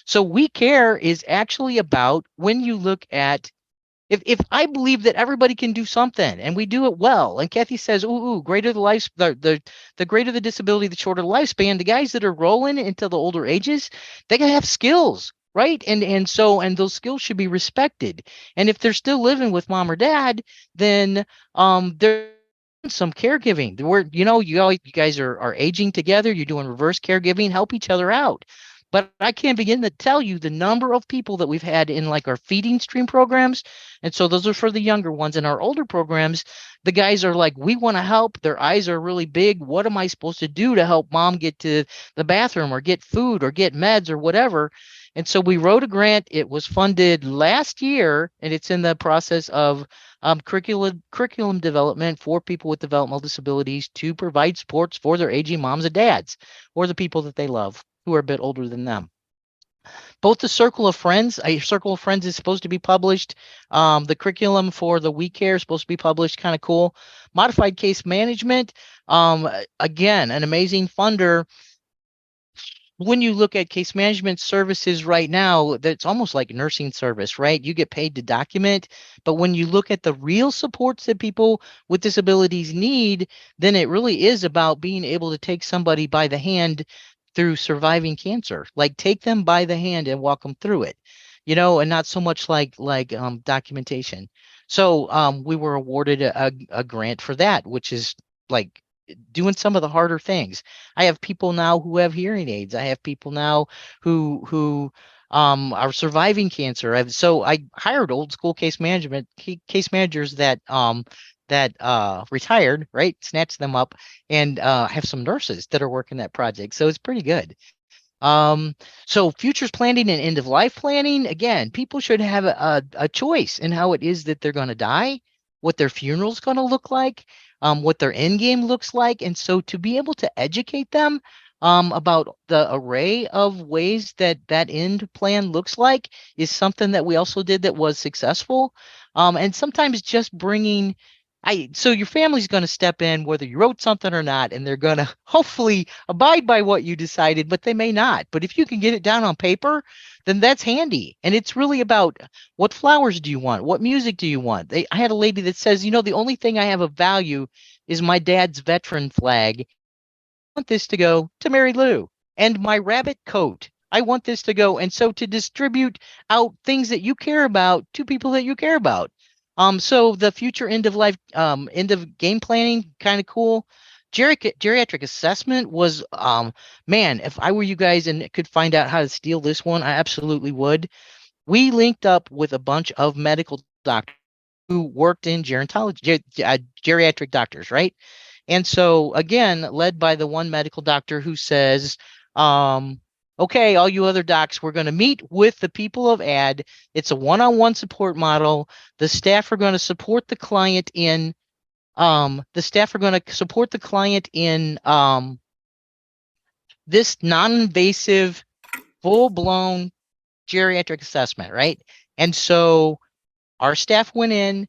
So We Care is actually about, when you look at, if I believe that everybody can do something and we do it well, and Kathy says, ooh, greater the life, the greater the disability, the shorter the lifespan, the guys that are rolling into the older ages, they gotta have skills, right? And those skills should be respected. And if they're still living with mom or dad, then they're some caregiving. Where you guys are aging together, you're doing reverse caregiving, help each other out. But I can't begin to tell you the number of people that we've had in like our feeding stream programs. And so those are for the younger ones. In our older programs, the guys are like, we want to help. Their eyes are really big. What am I supposed to do to help mom get to the bathroom or get food or get meds or whatever? And so we wrote a grant. It was funded last year, and it's in the process of curriculum development for people with developmental disabilities to provide supports for their aging moms and dads, or the people that they love who are a bit older than them. Both the Circle of Friends, a Circle of Friends is supposed to be published. The curriculum for the We Care is supposed to be published. Kind of cool. Modified Case Management, again, an amazing funder. When you look at case management services right now, that's almost like nursing service, right? You get paid to document, but when you look at the real supports that people with disabilities need, then it really is about being able to take somebody by the hand through surviving cancer, like take them by the hand and walk them through it, and not so much like documentation. So we were awarded a grant for that, which is like doing some of the harder things. I have people now who have hearing aids. I have people now who are surviving cancer. So I hired old school case managers that retired, right? Snatched them up, and have some nurses that are working that project. So it's pretty good. So futures planning and end of life planning, again, people should have a choice in how it is that they're going to die, what their funeral's going to look like, what their end game looks like. And so to be able to educate them about the array of ways that end plan looks like is something that we also did that was successful. And sometimes just bringing so your family's going to step in whether you wrote something or not, and they're going to hopefully abide by what you decided, but they may not. But if you can get it down on paper, then that's handy. And it's really about, what flowers do you want? What music do you want? I had a lady that says, the only thing I have of value is my dad's veteran flag. I want this to go to Mary Lou, and my rabbit coat. I want this to go. And so to distribute out things that you care about to people that you care about. So the future end of life, end of game planning, kind of cool. Geriatric assessment was, man, if I were you guys and could find out how to steal this one, I absolutely would. We linked up with a bunch of medical doctors who worked in gerontology, geriatric doctors, right? And so again, led by the one medical doctor who says, okay, all you other docs, we're going to meet with the people of AD. It's a one-on-one support model. The staff are going to support the client in this non-invasive, full-blown geriatric assessment, right? And so our staff went in.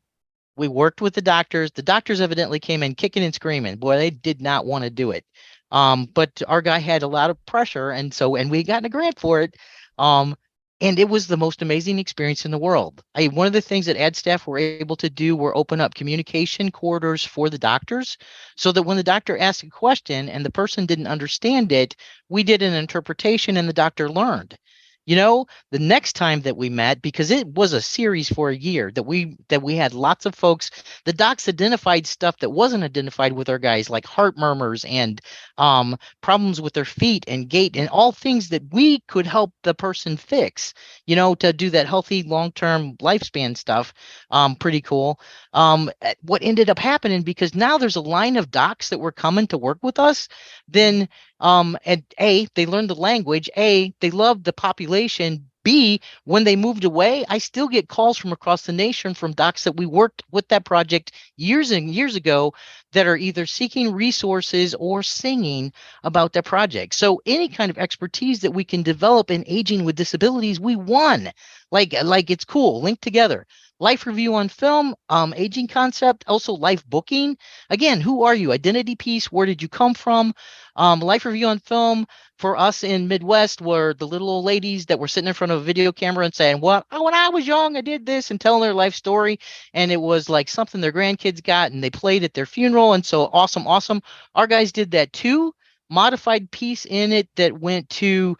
We worked with the doctors. The doctors evidently came in kicking and screaming. Boy, they did not want to do it. But our guy had a lot of pressure, and we got a grant for it. And it was the most amazing experience in the world. One of the things that ad staff were able to do were open up communication corridors for the doctors, so that when the doctor asked a question and the person didn't understand it, we did an interpretation and the doctor learned. The next time that we met, because it was a series for a year that we had lots of folks, the docs identified stuff that wasn't identified with our guys, like heart murmurs and problems with their feet and gait, and all things that we could help the person fix, to do that healthy long-term lifespan stuff. Pretty cool. What ended up happening, because now there's a line of docs that were coming to work with us, then and A, they learned the language. A, they loved the population. B, when they moved away, I still get calls from across the nation from docs that we worked with that project years and years ago that are either seeking resources or singing about their project. So any kind of expertise that we can develop in aging with disabilities, we won. Like it's cool, linked together. Life review on film, aging concept, also life booking. Again, who are you? Identity piece, where did you come from? Life review on film for us in Midwest were the little old ladies that were sitting in front of a video camera and saying, well, when I was young, I did this, and telling their life story. And it was like something their grandkids got and they played at their funeral. And so awesome, awesome. Our guys did that too. Modified piece in it that went to,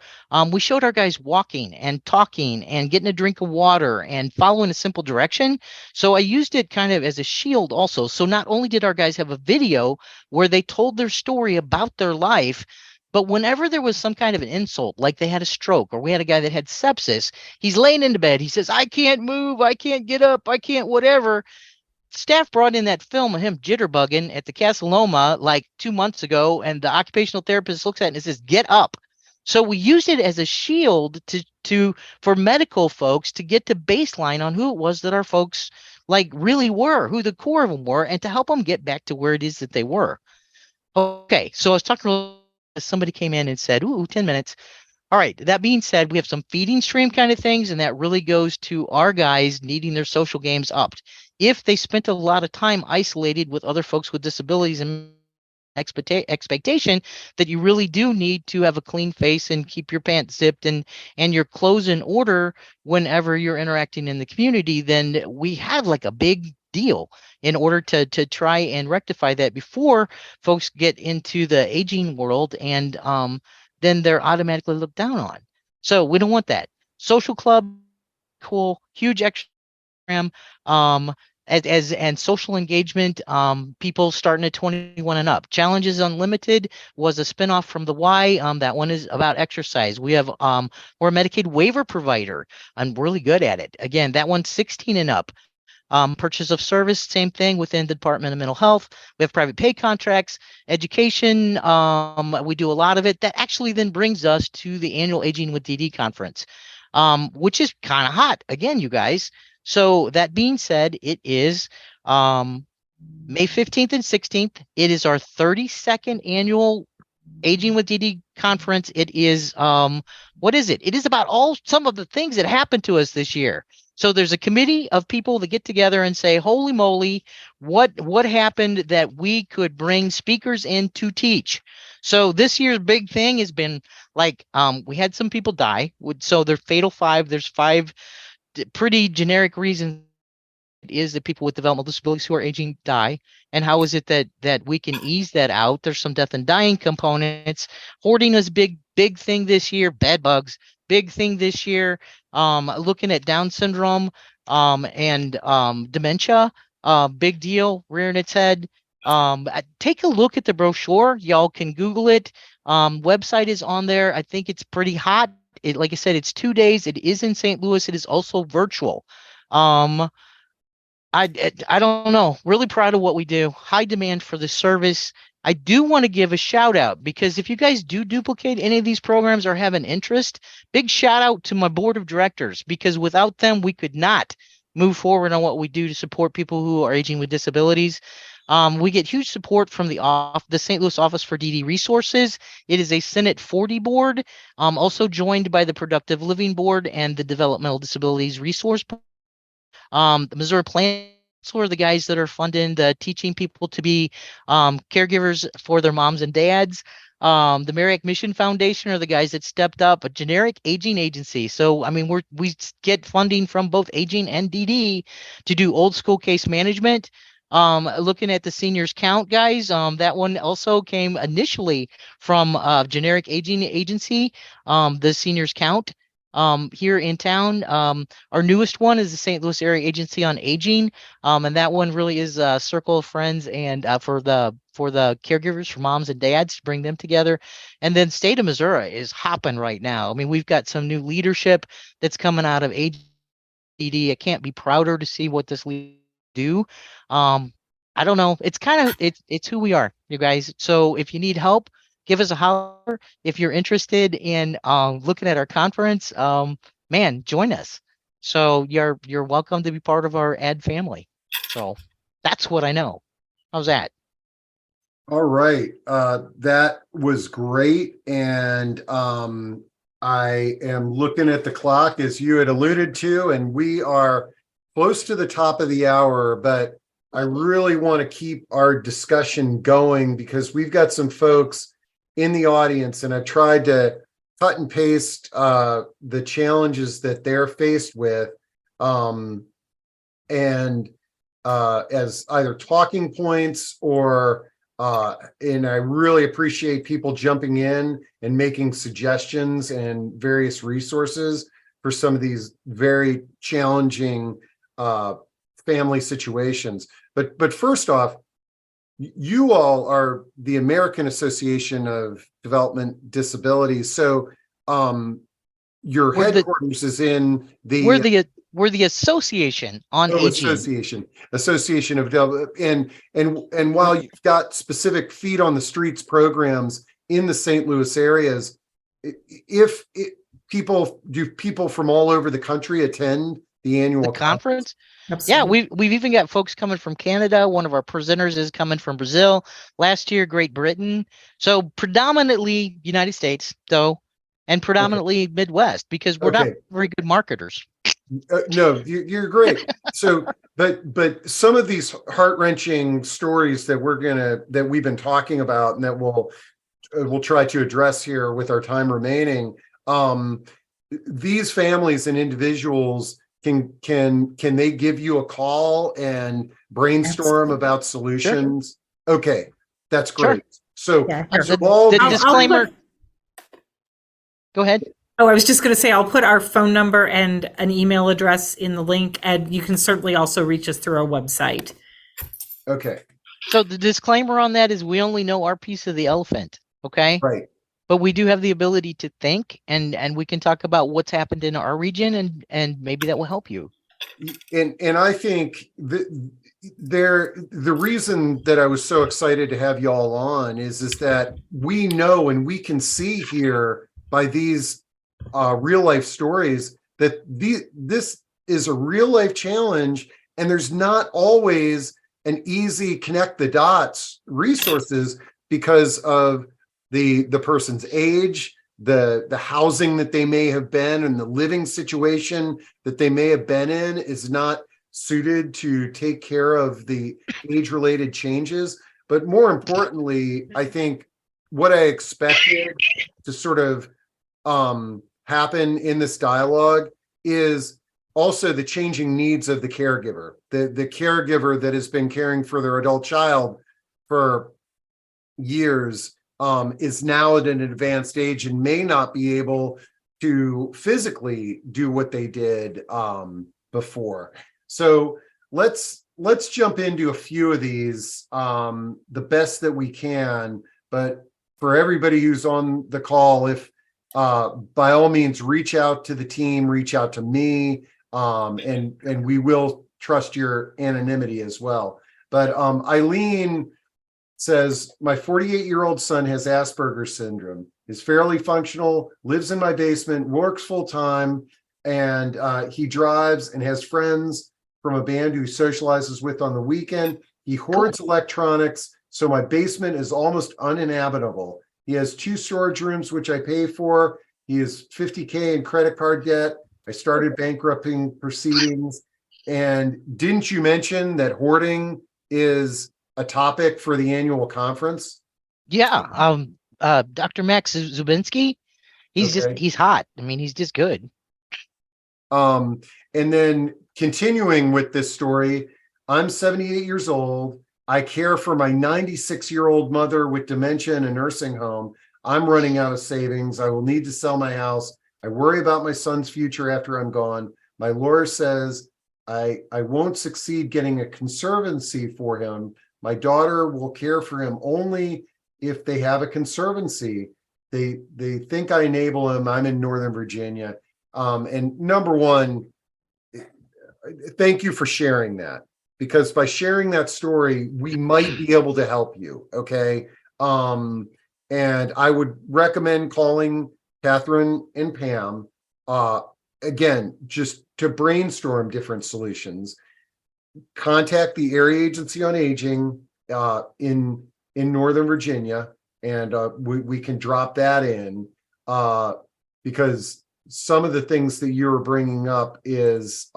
we showed our guys walking and talking and getting a drink of water and following a simple direction. So I used it kind of as a shield also. So not only did our guys have a video where they told their story about their life, but whenever there was some kind of an insult, like they had a stroke, or we had a guy that had sepsis, he's laying into bed. He says, I can't move. I can't get up. I can't whatever. Staff brought in that film of him jitterbugging at the Casa Loma like 2 months ago, and the occupational therapist looks at it and says, get up. So we used it as a shield to for medical folks to get to baseline on who it was that our folks like really were, who the core of them were, and to help them get back to where it is that they were. Okay, so I was talking, somebody came in and said, ooh, 10 minutes. All right, that being said, we have some feeding stream kind of things, and that really goes to our guys needing their social games upped. If they spent a lot of time isolated with other folks with disabilities and expectation that you really do need to have a clean face and keep your pants zipped and your clothes in order whenever you're interacting in the community, then we have like a big deal in order to try and rectify that before folks get into the aging world, and then they're automatically looked down on. So we don't want that. Social club, cool, huge extra program. And social engagement, people starting at 21 and up. Challenges Unlimited was a spinoff from the Y. That one is about exercise. We have we're a Medicaid waiver provider. I'm really good at it. Again, that one's 16 and up. Purchase of service, same thing within the Department of Mental Health. We have private pay contracts, education. We do a lot of it. That actually then brings us to the annual Aging with DD conference, which is kind of hot again, you guys. So that being said, it is May 15th and 16th. It is our 32nd annual Aging with DD conference. It is what is it? It is about some of the things that happened to us this year. So there's a committee of people that get together and say, holy moly, what happened that we could bring speakers in to teach. So this year's big thing has been like we had some people die. So they're fatal 5. There's 5 pretty generic reasons is that people with developmental disabilities who are aging die, and how is it that we can ease that out. There's some death and dying components. Hoarding is big thing this year. Bed bugs, big thing this year. Looking at Down syndrome and dementia, big deal, rearing its head. Take a look at the brochure. Y'all can Google it. Website is on there. I think it's pretty hot. Like I said, it's 2 days. It is in St. Louis. It is also virtual. I don't know. Really proud of what we do. High demand for the service. I do want to give a shout out, because if you guys do duplicate any of these programs or have an interest, big shout out to my board of directors, because without them, we could not move forward on what we do to support people who are aging with disabilities. We get huge support from the St. Louis Office for DD Resources. It is a Senate 40 board, also joined by the Productive Living Board and the Developmental Disabilities Resource Board. The Missouri Plan are the guys that are funding the teaching people to be caregivers for their moms and dads. The Merrick Mission Foundation are the guys that stepped up, a generic aging agency. So, I mean, we get funding from both aging and DD to do old school case management. Looking at the Seniors Count guys, that one also came initially from generic aging agency, the Seniors Count. here in town. Our newest one is the St. Louis Area Agency on Aging. And that one really is a circle of friends and for the caregivers, for moms and dads, to bring them together. And then state of Missouri is hopping right now. I mean, we've got some new leadership that's coming out of AADD. I can't be prouder to see what this do. I don't know. It's kind of it's who we are, you guys. So if you need help, give us a holler. If you're interested in looking at our conference, man, join us. So you're welcome to be part of our ad family. So that's what I know. How's that? All right. That was great. And I am looking at the clock, as you had alluded to, and we are close to the top of the hour, but I really want to keep our discussion going because we've got some folks in the audience, and I've tried to cut and paste the challenges that they're faced with, and as either talking points or and I really appreciate people jumping in and making suggestions and various resources for some of these very challenging family situations. But first off, you all are the American Association of Developmental Disabilities. So your headquarters is in the we're the Association on Aging. Association of Development. And while you've got specific feet on the streets programs in the St. Louis areas, people from all over the country attend the annual conference? Absolutely. Yeah, we've even got folks coming from Canada. One of our presenters is coming from Brazil. Last year, Great Britain. So predominantly United States, though, and predominantly Midwest, because we're not very good marketers. No, you're great. So, but some of these heart-wrenching stories that we've been talking about, and that we'll try to address here with our time remaining. These families and individuals can they give you a call and brainstorm about solutions? Sure. Okay, that's great. Sure. So, the disclaimer. Go ahead. Oh, I was just going to say, I'll put our phone number and an email address in the link, and you can certainly also reach us through our website. Okay. So the disclaimer on that is we only know our piece of the elephant. Okay. Right. But we do have the ability to think, and we can talk about what's happened in our region, and maybe that will help you. And I think the reason that I was so excited to have y'all on is that we know and we can see here by these real life stories that this is a real life challenge, and there's not always an easy connect the dots resources because of the person's age, the housing that they may have been, and the living situation that they may have been in is not suited to take care of the age-related changes. But more importantly, I think what I expected to sort of happen in this dialogue is also the changing needs of the caregiver. The caregiver that has been caring for their adult child for years is now at an advanced age and may not be able to physically do what they did before. So let's jump into a few of these the best that we can. But for everybody who's on the call, if by all means reach out to the team, reach out to me, and we will trust your anonymity as well. But Eileen says, my 48-year-old son has Asperger's syndrome, is fairly functional, lives in my basement, works full-time, and he drives and has friends from a band who socializes with on the weekend. He hoards electronics, so my basement is almost uninhabitable. He has 2 storage rooms, which I pay for. He has $50K in credit card debt. I started bankrupting proceedings. And didn't you mention that hoarding is a topic for the annual conference? Yeah. Dr. Max Zubinski, he's hot. I mean, he's just good. And then continuing with this story, I'm 78 years old. I care for my 96-year-old mother with dementia in a nursing home. I'm running out of savings. I will need to sell my house I worry about my son's future after I'm gone. My lawyer says I won't succeed getting a conservancy for him. My daughter will care for him only if they have a conservancy. They think I enable him. I'm in Northern Virginia. And number one, thank you for sharing that, because by sharing that story, we might be able to help you. Okay. And I would recommend calling Katherine and Pam, again, just to brainstorm different solutions. Contact the Area Agency on Aging in Northern Virginia, and we can drop that in, because some of the things that you're bringing up is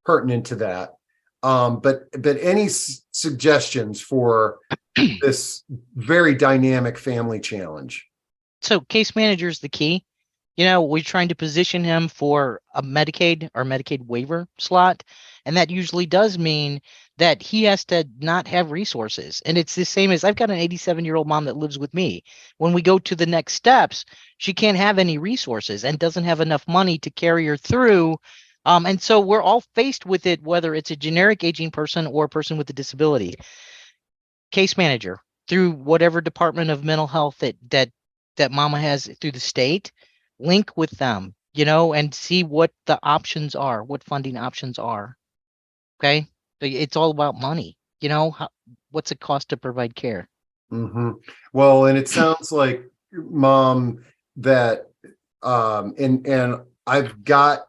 pertinent to that. But any suggestions for this very dynamic family challenge? So case manager is the key. You know, we're trying to position him for a Medicaid or Medicaid waiver slot. And that usually does mean that he has to not have resources. And it's the same as I've got an 87-year-old mom that lives with me. When we go to the next steps, she can't have any resources and doesn't have enough money to carry her through. And so we're all faced with it, whether it's a generic aging person or a person with a disability. Case manager through whatever department of mental health that mama has through the state, link with them, you know, and see what the options are, what funding options are. Okay. It's all about money, you know, what's it cost to provide care? Mm-hmm. Well, and it sounds like, Mom, that and I've got,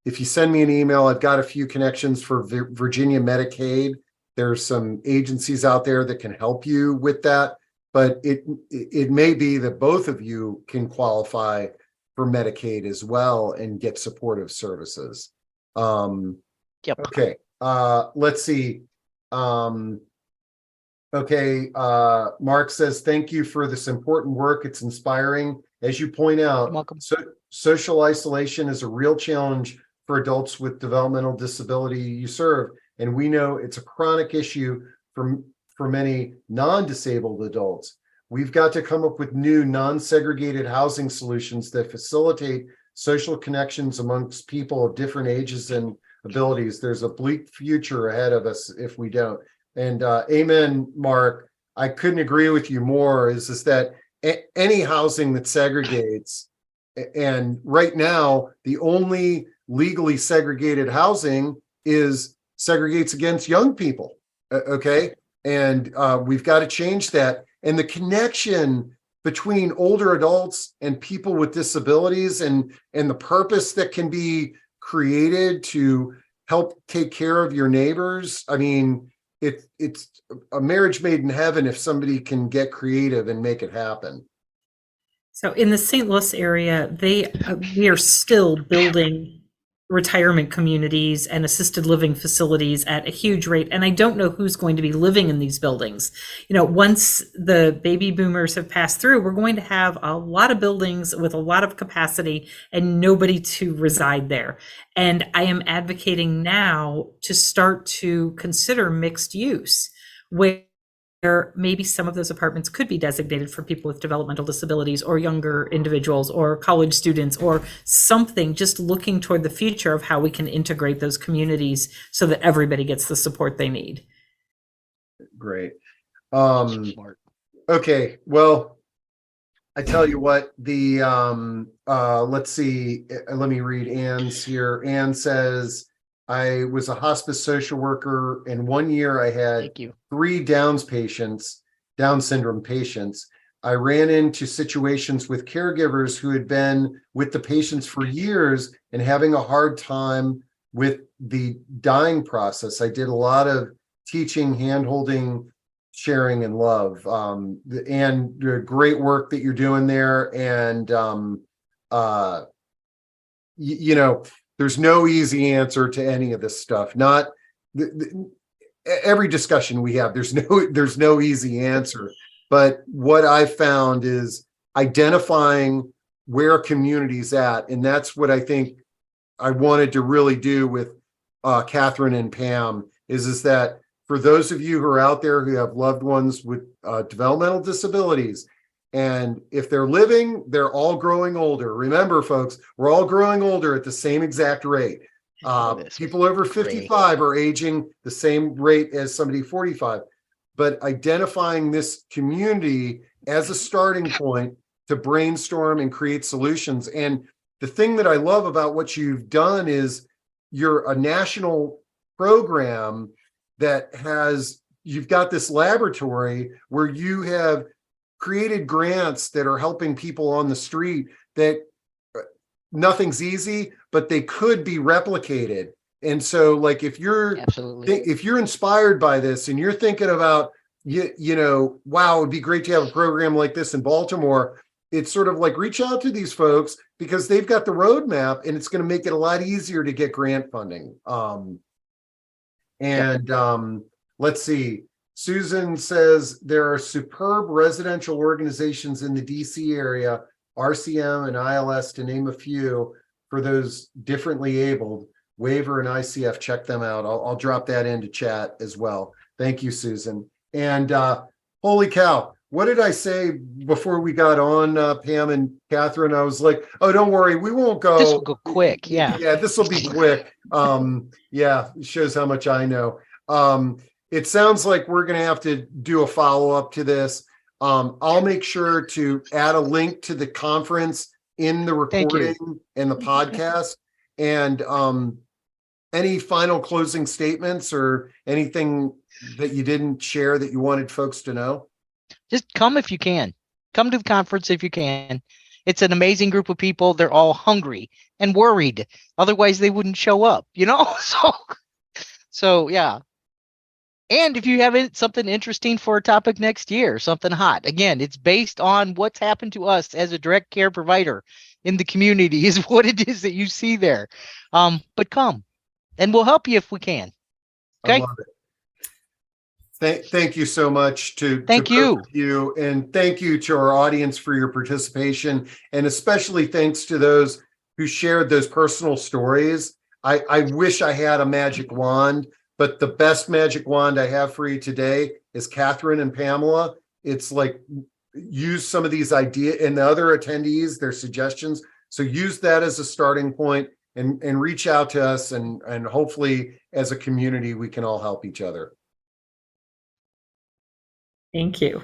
if you send me an email, I've got a few connections for Virginia Medicaid. There's some agencies out there that can help you with that, but it may be that both of you can qualify for Medicaid as well and get supportive services. Yep. Okay. Let's see. Okay. Mark says, thank you for this important work. It's inspiring. As you point out, You're welcome. social isolation is a real challenge for adults with developmental disability you serve. And we know it's a chronic issue for many non-disabled adults. We've got to come up with new non-segregated housing solutions that facilitate social connections amongst people of different ages and abilities. There's a bleak future ahead of us if we don't. And amen, Mark. I couldn't agree with you more. Is that any housing that segregates, and right now the only legally segregated housing is segregates against young people. Okay, and we've got to change that. And the connection between older adults and people with disabilities, and the purpose that can be created to help take care of your neighbors. I mean, it's a marriage made in heaven if somebody can get creative and make it happen. So in the St. Louis area, we are still building retirement communities and assisted living facilities at a huge rate. And I don't know who's going to be living in these buildings. You know, once the baby boomers have passed through, we're going to have a lot of buildings with a lot of capacity and nobody to reside there. And I am advocating now to start to consider mixed use, where maybe some of those apartments could be designated for people with developmental disabilities or younger individuals or college students or something, just looking toward the future of how we can integrate those communities so that everybody gets the support they need. Great. Okay, well, I tell you what, the let's see, let me read Anne's here. Anne says, I was a hospice social worker, and 1 year I had 3 Down syndrome patients. I ran into situations with caregivers who had been with the patients for years and having a hard time with the dying process. I did a lot of teaching, hand-holding, sharing, and love. And great work that you're doing there. And, you know, there's no easy answer to any of this stuff. Not every discussion we have, there's no easy answer. But what I found is identifying where a community's at. And that's what I think I wanted to really do with Katherine and Pam is that for those of you who are out there who have loved ones with developmental disabilities, And if they're living, they're all growing older. Remember, folks, we're all growing older at the same exact rate. People over 55 are aging the same rate as somebody 45. But identifying this community as a starting point to brainstorm and create solutions. And the thing that I love about what you've done is you're a national program that you've got this laboratory where you have created grants that are helping people on the street that nothing's easy, but they could be replicated. And so like if you're inspired by this and you're thinking about, you know, wow, it would be great to have a program like this in Baltimore, it's sort of like reach out to these folks because they've got the roadmap and it's going to make it a lot easier to get grant funding. Let's see. Susan says there are superb residential organizations in the DC area, RCM and ILS to name a few, for those differently abled. Waiver and ICF, check them out. I'll drop that into chat as well. Thank you, Susan. And holy cow, what did I say before we got on, Pam and Catherine? I was like, oh, don't worry, we won't go. This will go quick. Yeah. Yeah, this will be quick. Yeah, it shows how much I know. It sounds like we're going to have to do a follow-up to this. I'll make sure to add a link to the conference in the recording and the podcast. And any final closing statements or anything that you didn't share that you wanted folks to know? Just come if you can. Come to the conference if you can. It's an amazing group of people. They're all hungry and worried. Otherwise, they wouldn't show up, you know? So yeah. And if you have something interesting for a topic next year, something hot, again, it's based on what's happened to us as a direct care provider in the community is what it is that you see there. But come and we'll help you if we can. Okay. I love it. Thank you so much to you, and thank you to our audience for your participation, and especially thanks to those who shared those personal stories. I wish I had a magic wand, but the best magic wand I have for you today is Katherine and Pamela. It's like, use some of these ideas and the other attendees, their suggestions. So use that as a starting point and reach out to us, and hopefully as a community, we can all help each other. Thank you.